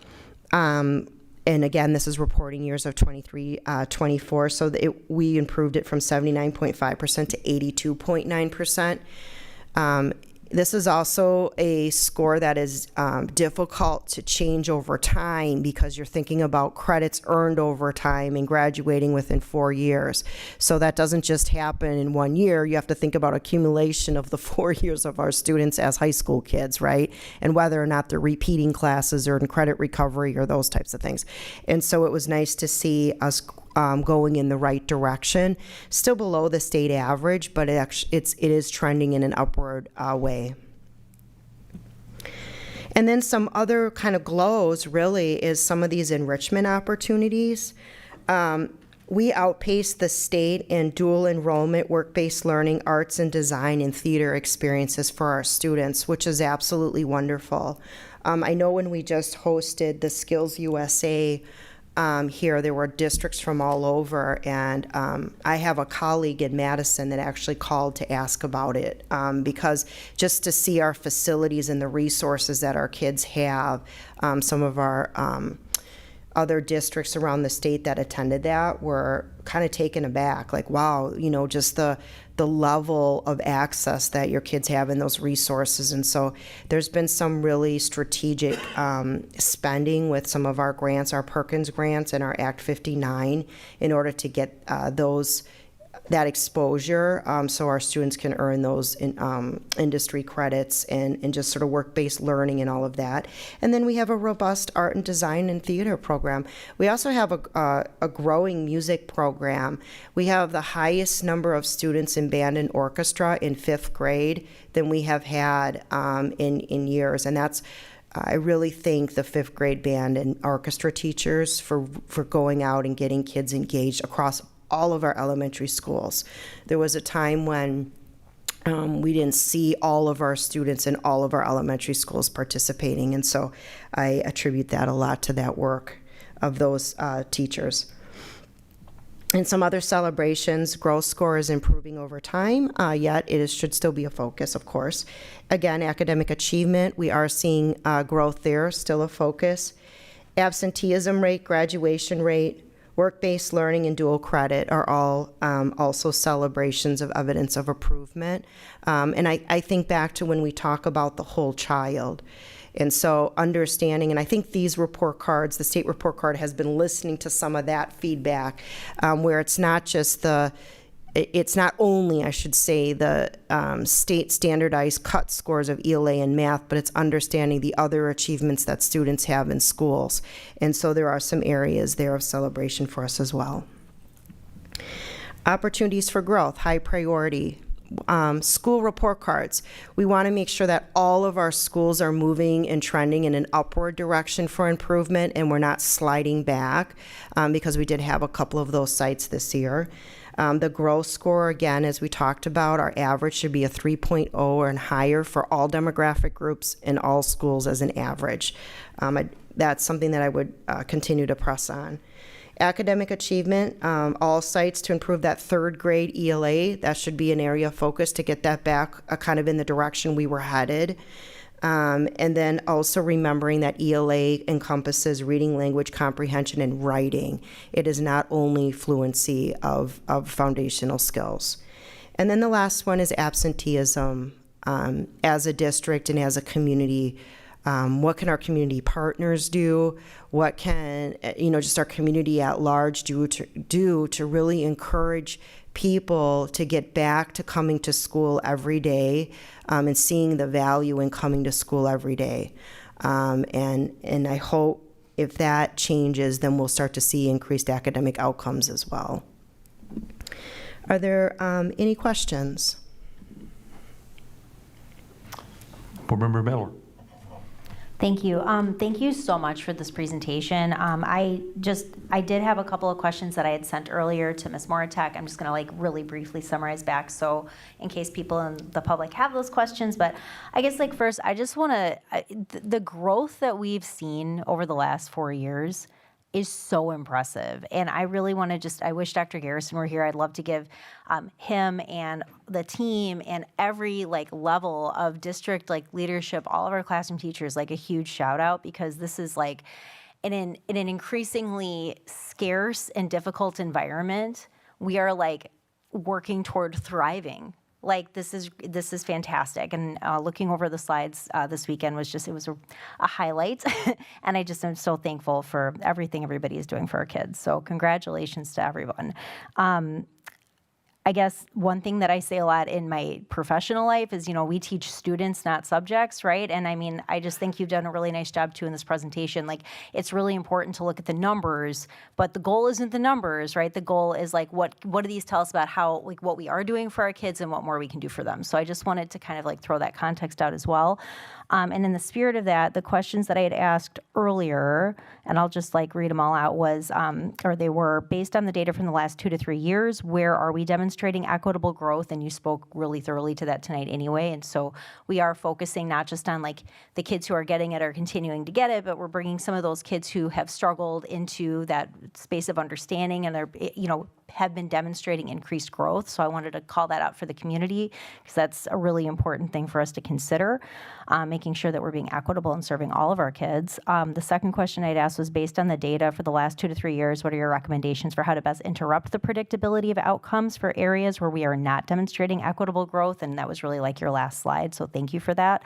And again, this is reporting years of 23-24, so we improved it from 79.5% to 82.9%. This is also a score that is difficult to change over time, because you're thinking about credits earned over time and graduating within 4 years. So that doesn't just happen in 1 year. You have to think about accumulation of the 4 years of our students as high school kids, right? And whether or not they're repeating classes or in credit recovery or those types of things. And so it was nice to see us going in the right direction. Still below the state average, but it is trending in an upward way. And then some other kind of glows really is some of these enrichment opportunities. We outpaced the state in dual enrollment, work-based learning, arts and design, and theater experiences for our students, which is absolutely wonderful. I know when we just hosted the Skills USA here, there were districts from all over, and I have a colleague in Madison that actually called to ask about it, because just to see our facilities and the resources that our kids have, some of our other districts around the state that attended that were kind of taken aback, like, wow, just the level of access that your kids have in those resources. And so there's been some really strategic spending with some of our grants, our Perkins grants and our Act 59, in order to get that exposure, so our students can earn those industry credits and just sort of work-based learning and all of that. And then we have a robust art and design and theater program. We also have a growing music program. We have the highest number of students in band and orchestra in 5th grade than we have had in years, and that's I really thank the 5th grade band and orchestra teachers for going out and getting kids engaged across all of our elementary schools. There was a time when we didn't see all of our students in all of our elementary schools participating, and so I attribute that a lot to that work of those teachers. And some other celebrations, growth score is improving over time, yet it should still be a focus, of course. Again, academic achievement, we are seeing growth there, still a focus. Absenteeism rate, graduation rate, Work-based learning and dual credit are all also celebrations of evidence of improvement. And I think back to when we talk about the whole child. And so understanding, and I think these report cards, the state report card has been listening to some of that feedback, where it's not just it's not only, I should say, the state standardized cut scores of ELA and math, but it's understanding the other achievements that students have in schools. And so there are some areas there of celebration for us as well. Opportunities for growth, high priority. School report cards. We want to make sure that all of our schools are moving and trending in an upward direction for improvement, and we're not sliding back, because we did have a couple of those sites this year. The growth score, again, as we talked about, our average should be a 3.0 and higher for all demographic groups in all schools as an average. That's something that I would continue to press on. Academic achievement, all sites to improve that third grade ELA. That should be an area of focus to get that back kind of in the direction we were headed. And then also remembering that ELA encompasses reading, language comprehension, and writing. It is not only fluency of foundational skills. And then the last one is absenteeism. As a district and as a community, what can our community partners do? What can, just our community at large do to really encourage people to get back to coming to school every day, and seeing the value in coming to school every day. And I hope if that changes, then we'll start to see increased academic outcomes as well. Are there any questions? Board Member Miller. Thank you. Thank you so much for this presentation. I did have a couple of questions that I had sent earlier to Ms. Moratek. I'm just going to really briefly summarize back, so in case people in the public have those questions. But I guess first, I just want to, the growth that we've seen over the last 4 years is so impressive. And I really want to I wish Dr. Garrison were here. I'd love to give him and the team and every level of district leadership, all of our classroom teachers, a huge shout out, because this is in an increasingly scarce and difficult environment, we are working toward thriving. This is fantastic. And looking over the slides this weekend was it was a highlight. And I just am so thankful for everything everybody is doing for our kids. So congratulations to everyone. I guess one thing that I say a lot in my professional life is, we teach students, not subjects, right? And I mean, I just think you've done a really nice job too in this presentation. It's really important to look at the numbers, but the goal isn't the numbers, right? The goal is what do these tell us about how, what we are doing for our kids and what more we can do for them. So I just wanted to kind of throw that context out as well. And in the spirit of that, the questions that I had asked earlier, and I'll just read them all out, was, they were based on the data from the last 2 to 3 years, where are we demonstrating equitable growth? And you spoke really thoroughly to that tonight anyway. And so we are focusing not just on the kids who are getting it or continuing to get it, but we're bringing some of those kids who have struggled into that space of understanding, and they're, have been demonstrating increased growth. So I wanted to call that out for the community, because that's a really important thing for us to consider, making sure that we're being equitable and serving all of our kids. The second question I'd asked was, based on the data for the last 2 to 3 years, what are your recommendations for how to best interrupt the predictability of outcomes for areas where we are not demonstrating equitable growth? And that was really your last slide, so thank you for that.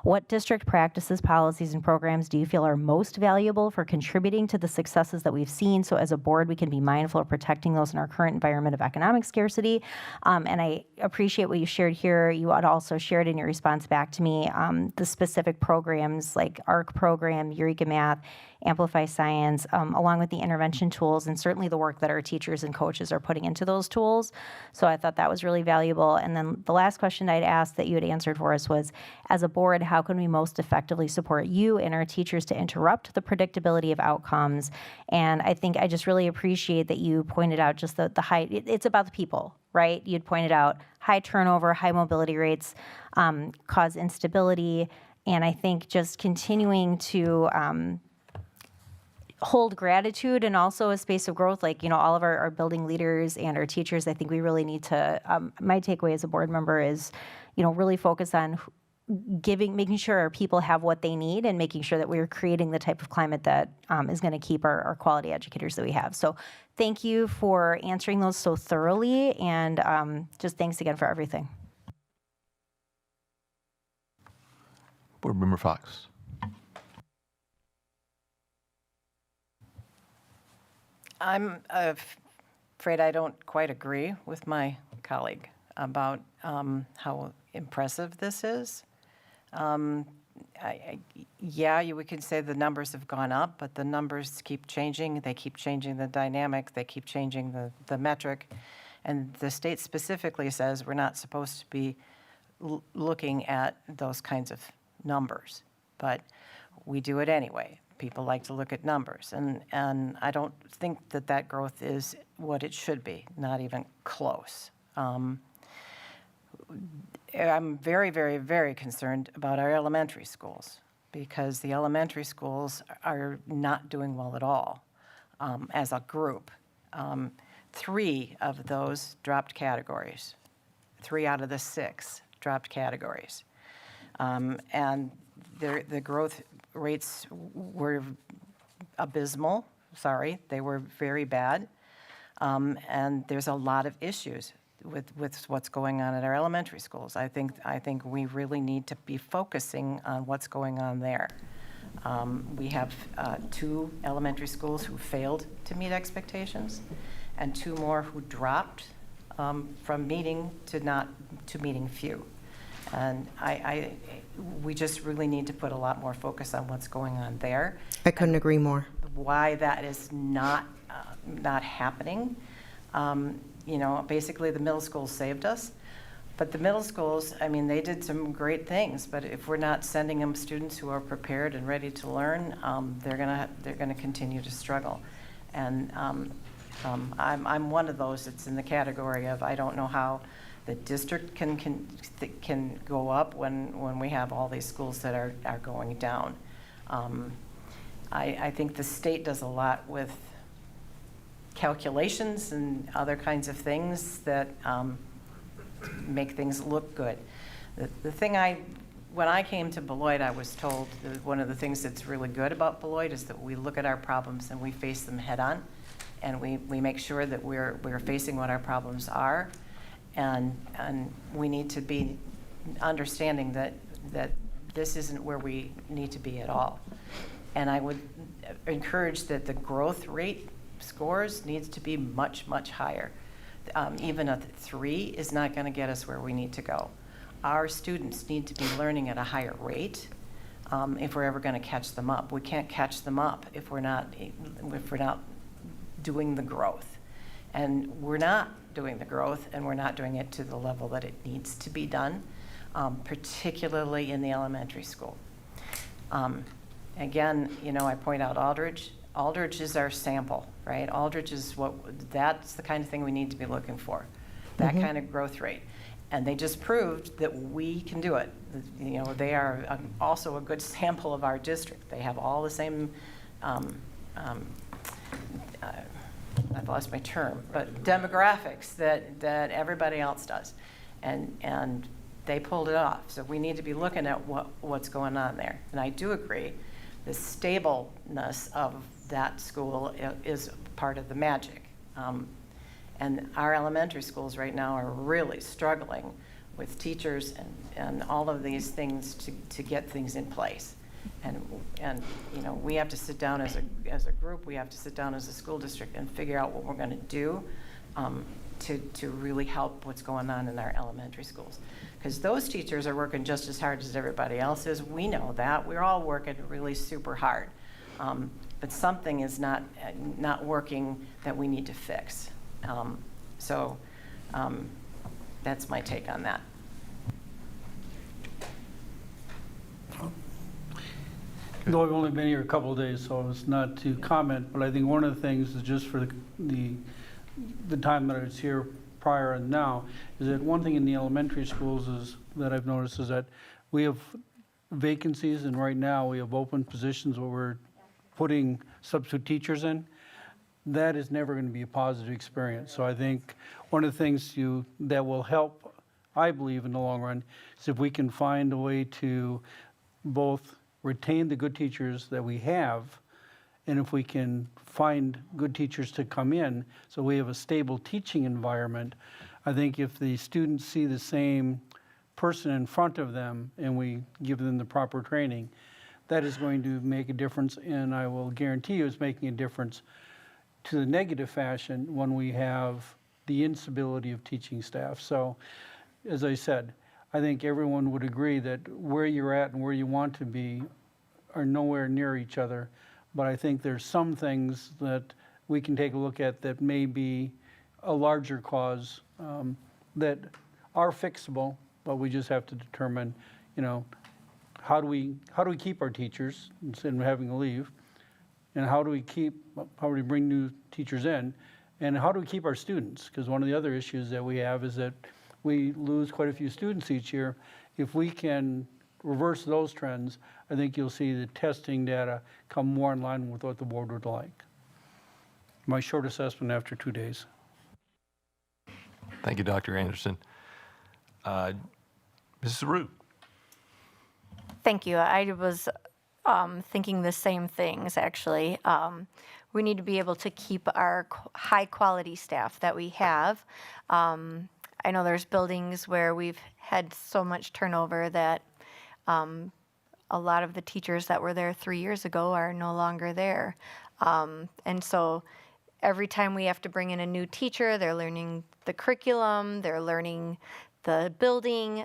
What district practices, policies, and programs do you feel are most valuable for contributing to the successes that we've seen, so as a board we can be mindful of protecting those in our current environment of economic scarcity? And I appreciate what you shared here. You had also shared in your response back to me the specific programs like ARC program, Eureka Math, Amplify Science, along with the intervention tools, and certainly the work that our teachers and coaches are putting into those tools. So I thought that was really valuable. And then the last question I'd asked that you had answered for us was, as a board, how can we most effectively support you and our teachers to interrupt the predictability of outcomes? And I think I just really appreciate that you pointed out just the high, it's about the people, right? You'd pointed out high turnover, high mobility rates cause instability. And I think just continuing to hold gratitude and also a space of growth, all of our building leaders and our teachers, I think we really need to, my takeaway as a board member is, really focus on making sure our people have what they need and making sure that we're creating the type of climate that is going to keep our quality educators that we have. So thank you for answering those so thoroughly, and just thanks again for everything. Board Member Fox. I'm afraid I don't quite agree with my colleague about how impressive this is. Yeah, we can say the numbers have gone up, but the numbers keep changing. They keep changing the dynamic. They keep changing the metric. And the state specifically says we're not supposed to be looking at those kinds of numbers. But we do it anyway. People like to look at numbers. And I don't think that growth is what it should be, not even close. I'm very, very, very concerned about our elementary schools, because the elementary schools are not doing well at all as a group. 3 of those dropped categories. 3 out of the 6 dropped categories. And the growth rates were abysmal. Sorry, they were very bad. And there's a lot of issues with what's going on at our elementary schools. I think we really need to be focusing on what's going on there. We have 2 elementary schools who failed to meet expectations, and 2 more who dropped from meeting to meeting few. And we just really need to put a lot more focus on what's going on there. I couldn't agree more. Why that is not happening. Basically the middle schools saved us, but the middle schools, I mean, they did some great things, but if we're not sending them students who are prepared and ready to learn, they're gonna continue to struggle. And I'm one of those that's in the category of, I don't know how the district can go up when we have all these schools that are going down. I think the state does a lot with calculations and other kinds of things that make things look good. The thing when I came to Beloit, I was told that one of the things that's really good about Beloit is that we look at our problems and we face them head on, and we make sure that we're facing what our problems are, and we need to be understanding that this isn't where we need to be at all. And I would encourage that the growth rate scores needs to be much, much higher. Even a 3 is not going to get us where we need to go. Our students need to be learning at a higher rate if we're ever going to catch them up. We can't catch them up if we're not doing the growth. And we're not doing the growth, and we're not doing it to the level that it needs to be done, particularly in the elementary school. Again, I point out Aldridge. Aldridge is our sample, right? Aldridge is that's the kind of thing we need to be looking for, that kind of growth rate. And they just proved that we can do it. They are also a good sample of our district. They have all the same, I've lost my term, but demographics that everybody else does. And they pulled it off. So we need to be looking at what's going on there. And I do agree, the stableness of that school is part of the magic. And our elementary schools right now are really struggling with teachers and all of these things to get things in place. And we have to sit down as a group, we have to sit down as a school district and figure out what we're going to do to really help what's going on in our elementary schools. Because those teachers are working just as hard as everybody else is. We know that. We're all working really super hard. But something is not working that we need to fix. That's my take on that. Though I've only been here a couple of days, so it's not to comment, but I think one of the things is just for the time that I was here prior and now, is that one thing in the elementary schools is that I've noticed is that we have vacancies, and right now we have open positions where we're putting substitute teachers in. That is never going to be a positive experience. So I think one of the things that will help I believe in the long run, is if we can find a way to both retain the good teachers that we have, and if we can find good teachers to come in, so we have a stable teaching environment. I think if the students see the same person in front of them and we give them the proper training, that is going to make a difference, and I will guarantee you it's making a difference to the negative fashion when we have the instability of teaching staff. So, as I said, I think everyone would agree that where you're at and where you want to be are nowhere near each other, but I think there's some things that we can take a look at that may be a larger cause that are fixable, but we just have to determine, you know, how do we keep our teachers instead of having to leave, and how do we bring new teachers in, and how do we keep our students? Because one of the other issues that we have is that we lose quite a few students each year. If we can reverse those trends, I think you'll see the testing data come more in line with what the board would like. My short assessment after 2 days. Thank you, Dr. Anderson. Mrs. Root. Thank you. I was thinking the same things, actually. We need to be able to keep our high-quality staff that we have. I know there's buildings where we've had so much turnover that a lot of the teachers that were there 3 years ago are no longer there. And so every time we have to bring in a new teacher, they're learning the curriculum, they're learning the building.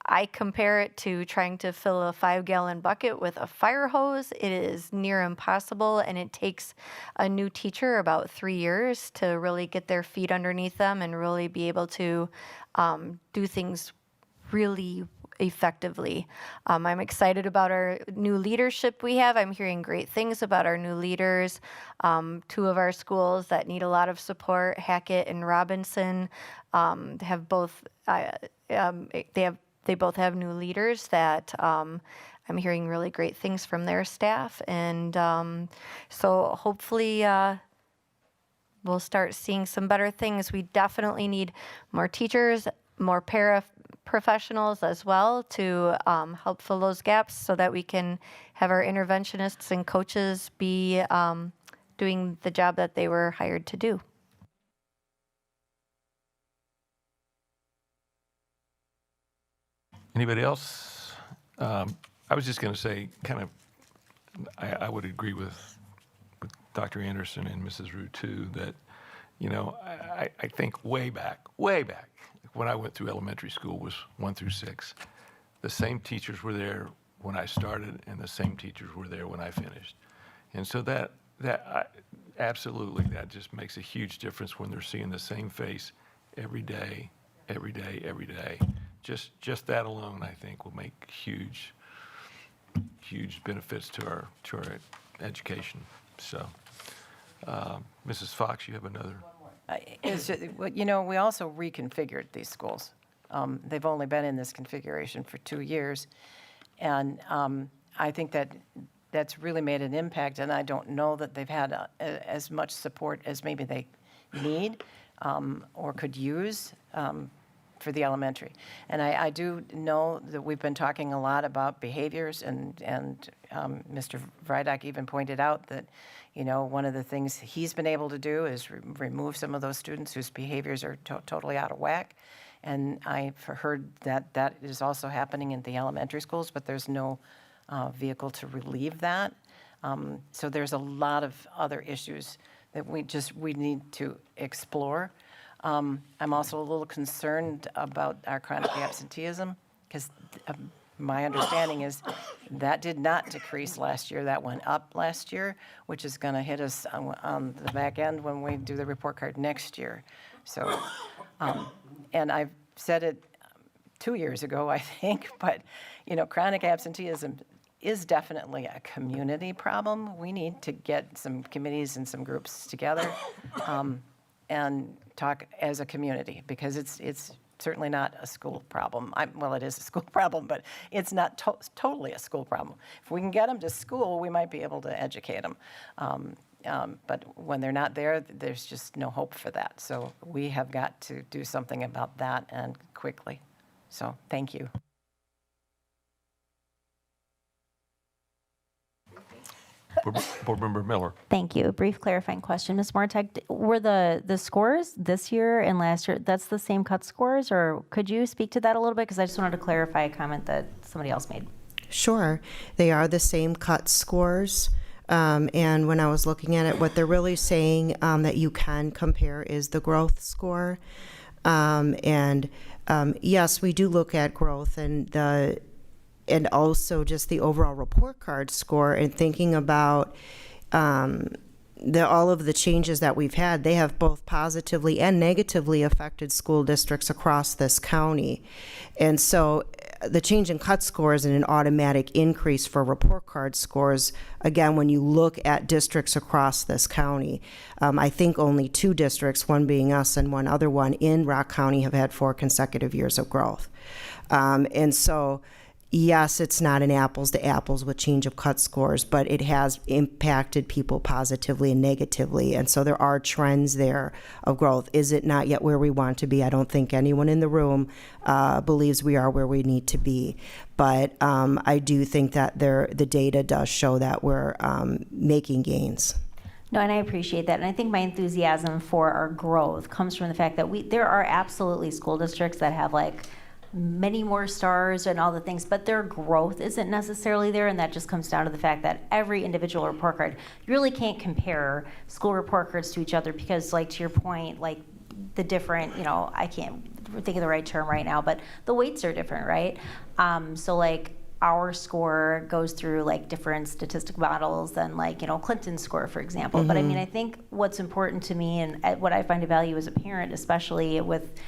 I compare it to trying to fill a 5-gallon bucket with a fire hose. It is near impossible, and it takes a new teacher about 3 years to really get their feet underneath them and really be able to do things really effectively. I'm excited about our new leadership we have. I'm hearing great things about our new leaders. 2 of our schools that need a lot of support, Hackett and Robinson, have both. They both have new leaders that I'm hearing really great things from their staff, and so hopefully we'll start seeing some better things. We definitely need more teachers, more paraprofessionals as well to help fill those gaps so that we can have our interventionists and coaches be doing the job that they were hired to do. Anybody else? I was just going to say, kind of, I would agree with Dr. Anderson and Mrs. Root too, that, you know, I think way back, when I went through elementary school was 1 through 6, the same teachers were there when I started and the same teachers were there when I finished. And so absolutely, that just makes a huge difference when they're seeing the same face every day. Just that alone, I think, will make huge benefits to our education. So, Mrs. Fox, you have another. You know, we also reconfigured these schools. They've only been in this configuration for 2 years, and I think that's really made an impact. And I don't know that they've had as much support as maybe they need or could use. For the elementary. And I do know that we've been talking a lot about behaviors, and Mr. Vrydak even pointed out that, you know, one of the things he's been able to do is remove some of those students whose behaviors are totally out of whack. And I've heard that is also happening in the elementary schools, but there's no vehicle to relieve that. So there's a lot of other issues that we need to explore. I'm also a little concerned about our chronic absenteeism, because my understanding is that did not decrease last year. That went up last year, which is going to hit us on the back end when we do the report card next year. So, and I've said it 2 years ago, I think, but, you know, chronic absenteeism is definitely a community problem. We need to get some committees and some groups together and talk as a community, because it's certainly not a school problem. Well, it is a school problem, but it's not totally a school problem. If we can get them to school, we might be able to educate them. But when they're not there, there's just no hope for that. So we have got to do something about that and quickly. So thank you. Board Member Miller. Thank you. A brief clarifying question. Ms. Mortek, were the scores this year and last year, that's the same cut scores? Or could you speak to that a little bit? Because I just wanted to clarify a comment that somebody else made. Sure. They are the same cut scores. And when I was looking at it, what they're really saying that you can compare is the growth score. Yes, we do look at growth and also just the overall report card score, and thinking about all of the changes that we've had. They have both positively and negatively affected school districts across this county. And so the change in cut scores and an automatic increase for report card scores, again, when you look at districts across this county, I think only 2 districts, one being us and one other one in Rock County, have had 4 consecutive years of growth. And so, yes, it's not an apples to apples with change of cut scores, but it has impacted people positively and negatively. And so there are trends there of growth. Is it not yet where we want to be? I don't think anyone in the room believes we are where we need to be. But I do think that the data does show that we're making gains. No, and I appreciate that. And I think my enthusiasm for our growth comes from the fact that there are absolutely school districts that have like many more stars and all the things, but their growth isn't necessarily there, and that just comes down to the fact that every individual report card, you really can't compare school report cards to each other because, like, to your point, like the different, I can't think of the right term right now, but the weights are different, right? So like our score goes through like different statistical models than like, Clinton's score, for example. But I mean, I think what's important to me and what I find a value as a parent, especially with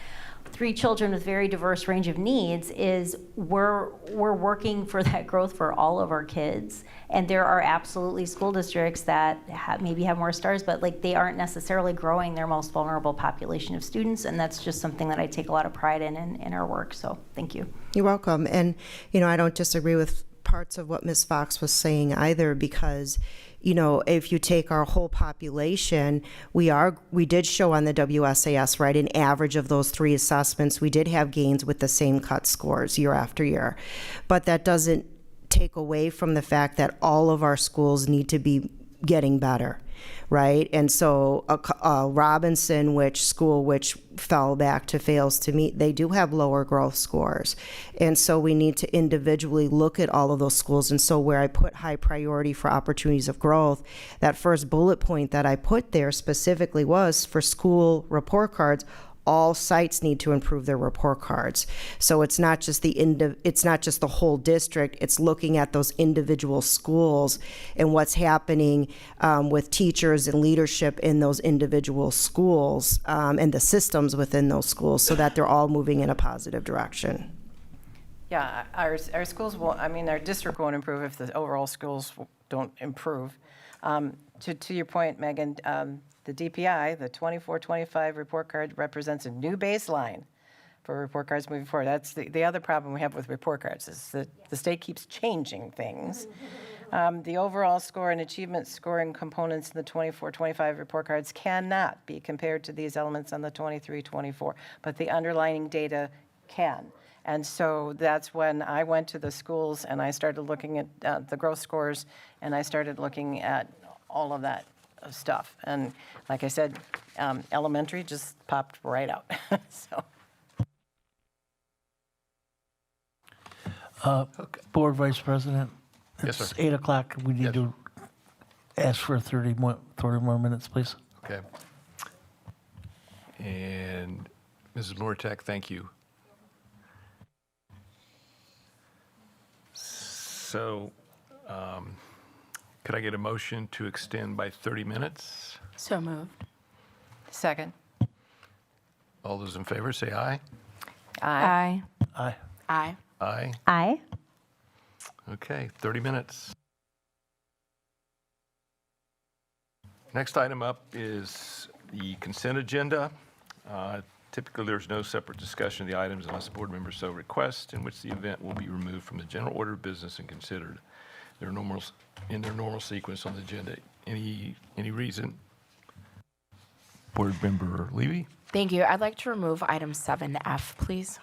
3 children with very diverse range of needs, is we're working for that growth for all of our kids. And there are absolutely school districts that maybe have more stars, but like they aren't necessarily growing their most vulnerable population of students. And that's just something that I take a lot of pride in our work. So thank you. You're welcome. And, I don't disagree with parts of what Ms. Fox was saying either, because if you take our whole population, we did show on the WSAS, right, an average of those 3 assessments, we did have gains with the same cut scores year after year. But that doesn't take away from the fact that all of our schools need to be getting better, right? And so Robinson, which fell back to fails to meet, they do have lower growth scores. And so we need to individually look at all of those schools. And so where I put high priority for opportunities of growth, that first bullet point that I put there specifically was for school report cards. All sites need to improve their report cards. So it's not just the whole district. It's looking at those individual schools and what's happening with teachers and leadership in those individual schools and the systems within those schools, so that they're all moving in a positive direction. Yeah, our schools our district won't improve if the overall schools don't improve. To your point, Megan, the DPI, the 24-25 report card, represents a new baseline for report cards moving forward. That's the other problem we have with report cards, is that the state keeps changing things. The overall score and achievement scoring components in the 24-25 report cards cannot be compared to these elements on the 23-24, but the underlying data can. And so that's when I went to the schools and I started looking at the growth scores, and I started looking at all of that stuff. And like I said, elementary just popped right out. Board Vice President, Yes, it's sir. 8 o'clock. We need to ask for 30 more minutes, please. Okay. And Mrs. Mortek, thank you. So, could I get a motion to extend by 30 minutes? So moved. Second. All those in favor, say aye. Aye. Aye. Aye. Aye. Aye. Okay, 30 minutes. Next item up is the consent agenda. Typically, there's no separate discussion of the items unless board members so request, in which the event will be removed from the general order of business and considered in their normal sequence on the agenda Any reason? Board Member Levy? Thank you. I'd like to remove item 7F, please.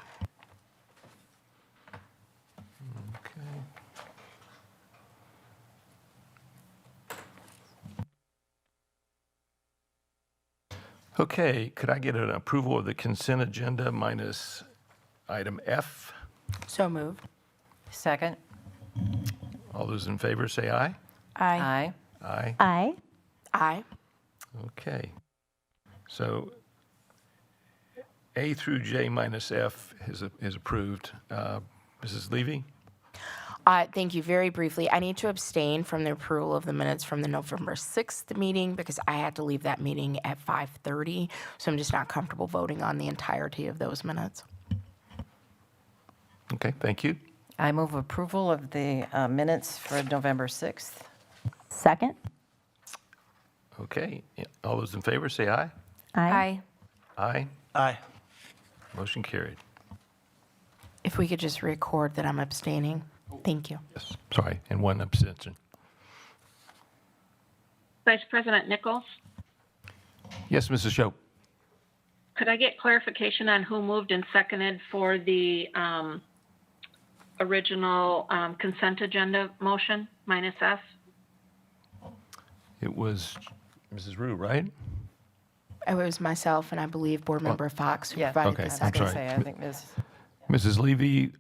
Okay. Okay, could I get an approval of the consent agenda minus item F? So moved. Second. All those in favor say aye. Aye. Aye. Aye. Aye. Okay. So A through J minus F is approved. Mrs. Levy? Thank you. Very briefly, I need to abstain from the approval of the minutes from the November 6th meeting because I had to leave that meeting at 5:30, so I'm just not comfortable voting on the entirety of those minutes. Okay, thank you. I move approval of the minutes for November 6th. Second. Okay, all those in favor say aye. Aye. Aye. Aye. Motion carried. If we could just record that I'm abstaining. Thank you. Yes, sorry, and one abstention. Vice President Nichols, Yes, Mrs. Shope? could I get clarification on who moved and seconded for the original consent agenda motion minus F? It was Mrs. Rue, right? It was myself and I believe Board Member Fox who Yeah, provided okay, the I'm I was going second. to sorry. say, I think Ms. Mrs. Levy,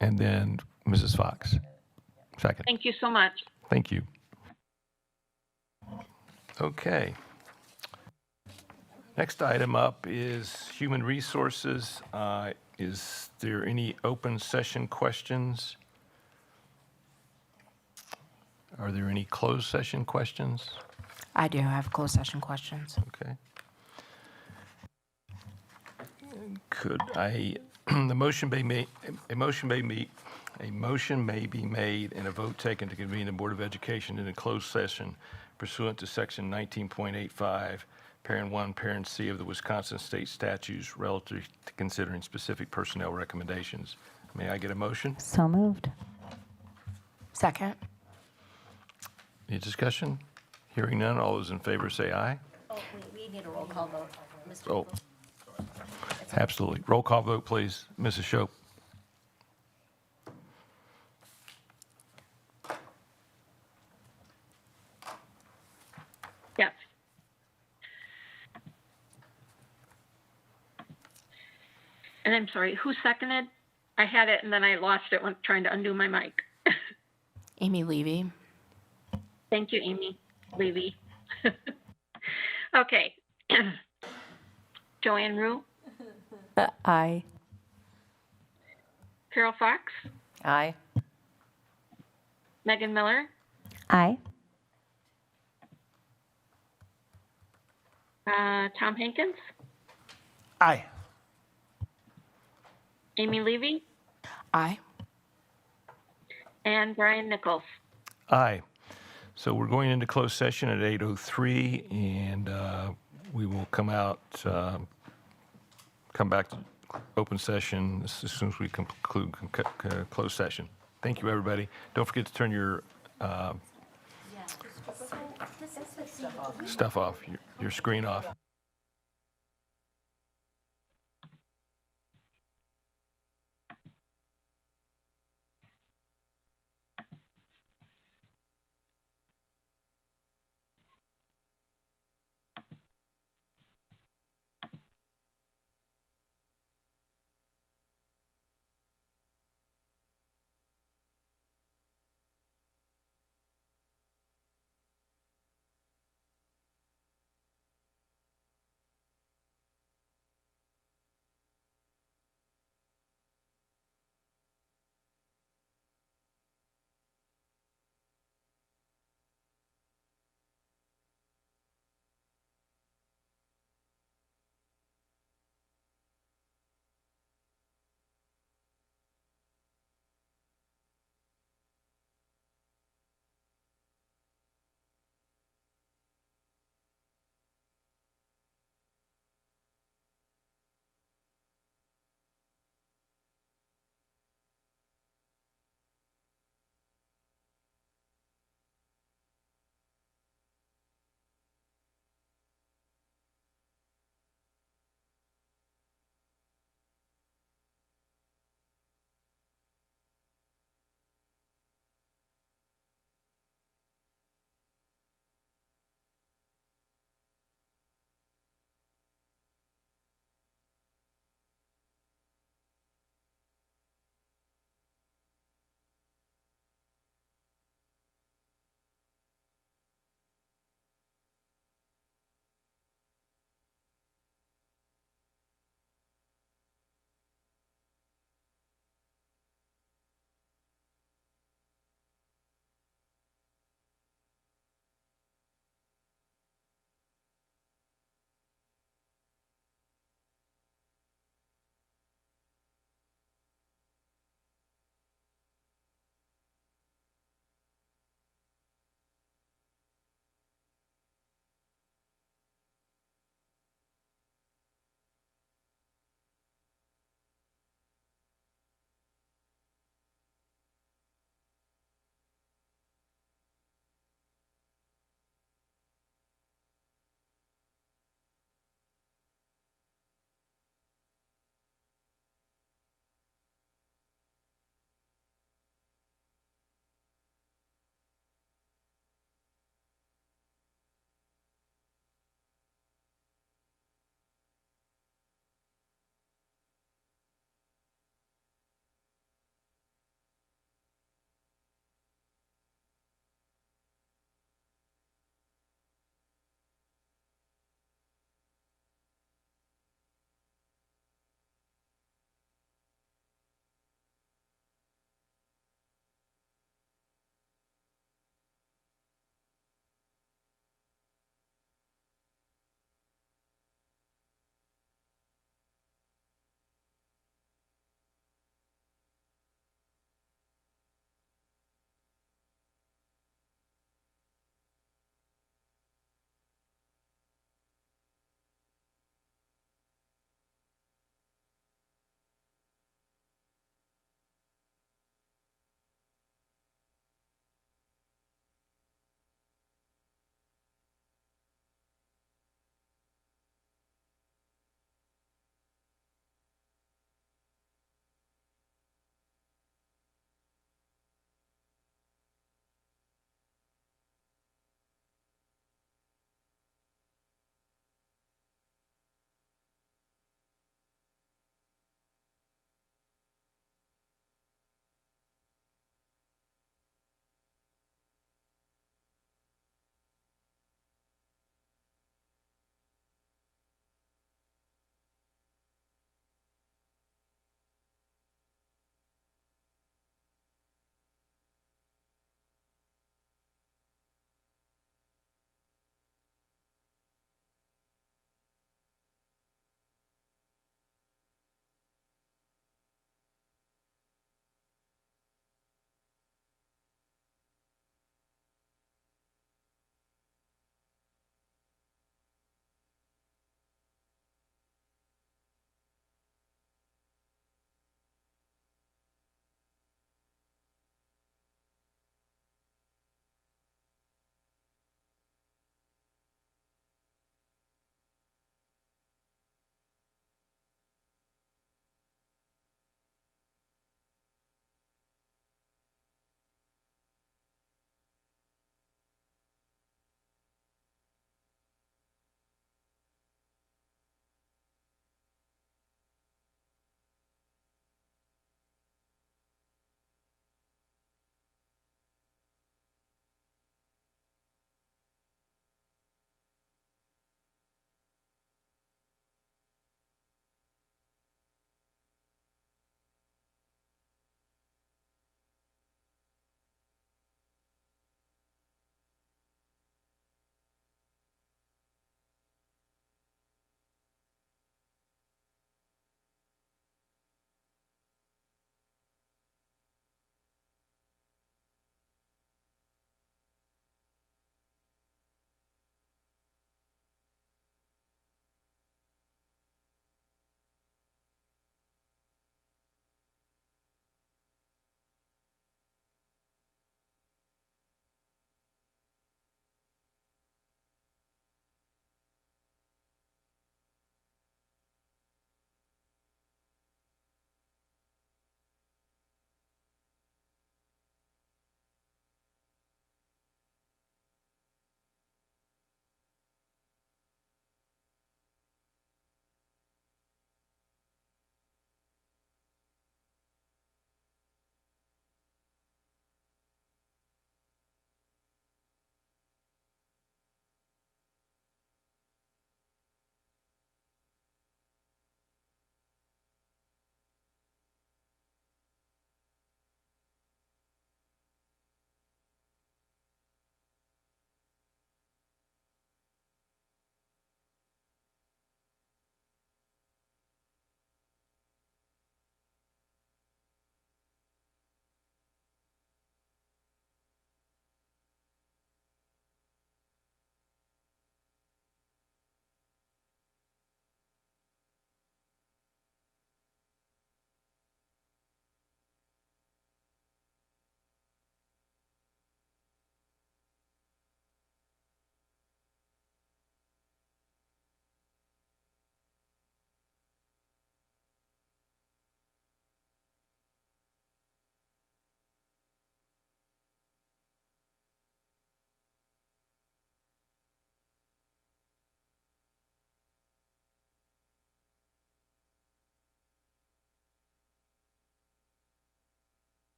and then Mrs. Fox. Second. Thank you so much. Thank you. Okay. Next item up is Human Resources. Is there any open session questions? Are there any closed session questions? I do have closed session questions. Okay. Could I, the motion may be, a motion may be made and a vote taken to convene the Board of Education in a closed session pursuant to Section 19.85, Parent 1, Parent C of the Wisconsin State Statutes relative to considering specific personnel recommendations. May I get a motion? So moved. Second. Any discussion? Hearing none, all those in favor say aye. Oh, we need a roll call vote. Oh, absolutely. Roll call vote, please. Mrs. Shope? Yes. And I'm sorry, who seconded? I had it and then I lost it when trying to undo my mic. Amy Levy. Thank you, Amy Levy. Okay. Joanne Rue, Aye. Carol Fox, Aye. Megan Miller, Aye. Tom Hankins, Aye. Amy Levy, Aye. and Brian Nichols. Aye. So we're going into closed session at 8:03, and we will come back to open session as soon as we conclude closed session. Thank you, everybody. Don't forget to turn your stuff off, your screen off.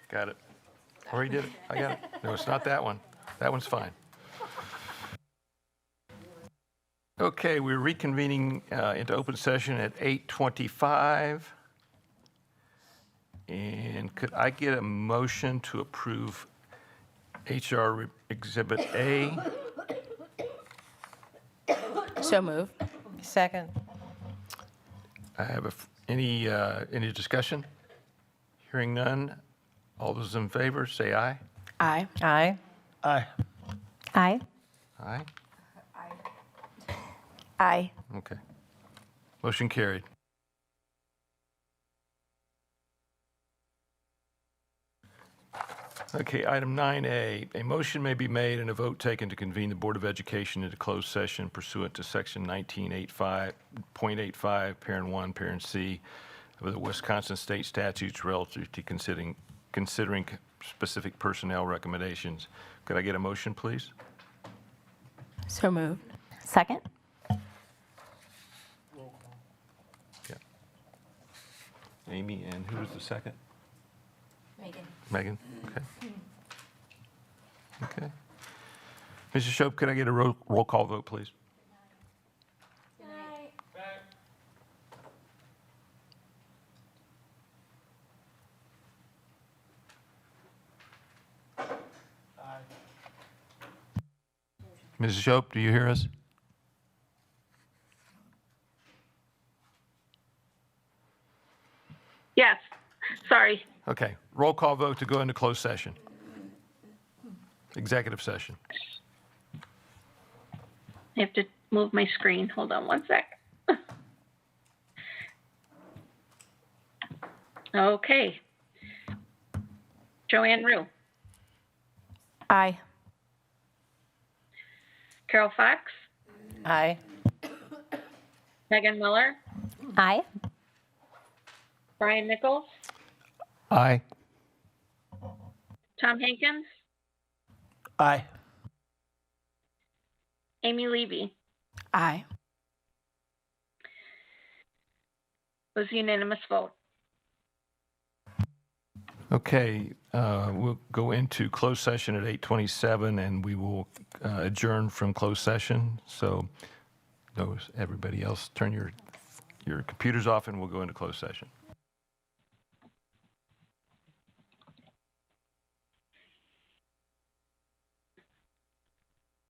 Got it. Already did it. I got it. No, it's not that one. That one's fine. Okay, we're reconvening into open session at 8:25. And could I get a motion to approve HR Exhibit A? So moved. Second. I have any discussion? Hearing none. All those in favor, say aye. Aye. Aye. Aye. Aye. Aye? Aye. Okay. Motion carried. Okay, item 9A, a motion may be made and a vote taken to convene the Board of Education into closed session pursuant to Section 19.85, Parent 1, Parent C of the Wisconsin State Statutes relative to considering specific personnel recommendations. Could I get a motion, please? So moved. Second. Yeah. Amy, and who was the second? Megan. Megan? Okay. Okay. Mrs. Shope, could I get a roll call vote, please? Mrs. Shope, do you hear us? Yes, sorry. Okay. Roll call vote to go into closed session. Executive session. I have to move my screen. Hold on one sec. Okay. Joanne Rue, Aye. Carol Fox, Aye. Megan Miller, Aye. Brian Nichols, Aye. Tom Hankins, Aye. Amy Levy. Aye. Was a unanimous vote. Okay, we'll go into closed session at 8:27, and we will adjourn from closed session. So those, everybody else, turn your computers off, and we'll go into closed session.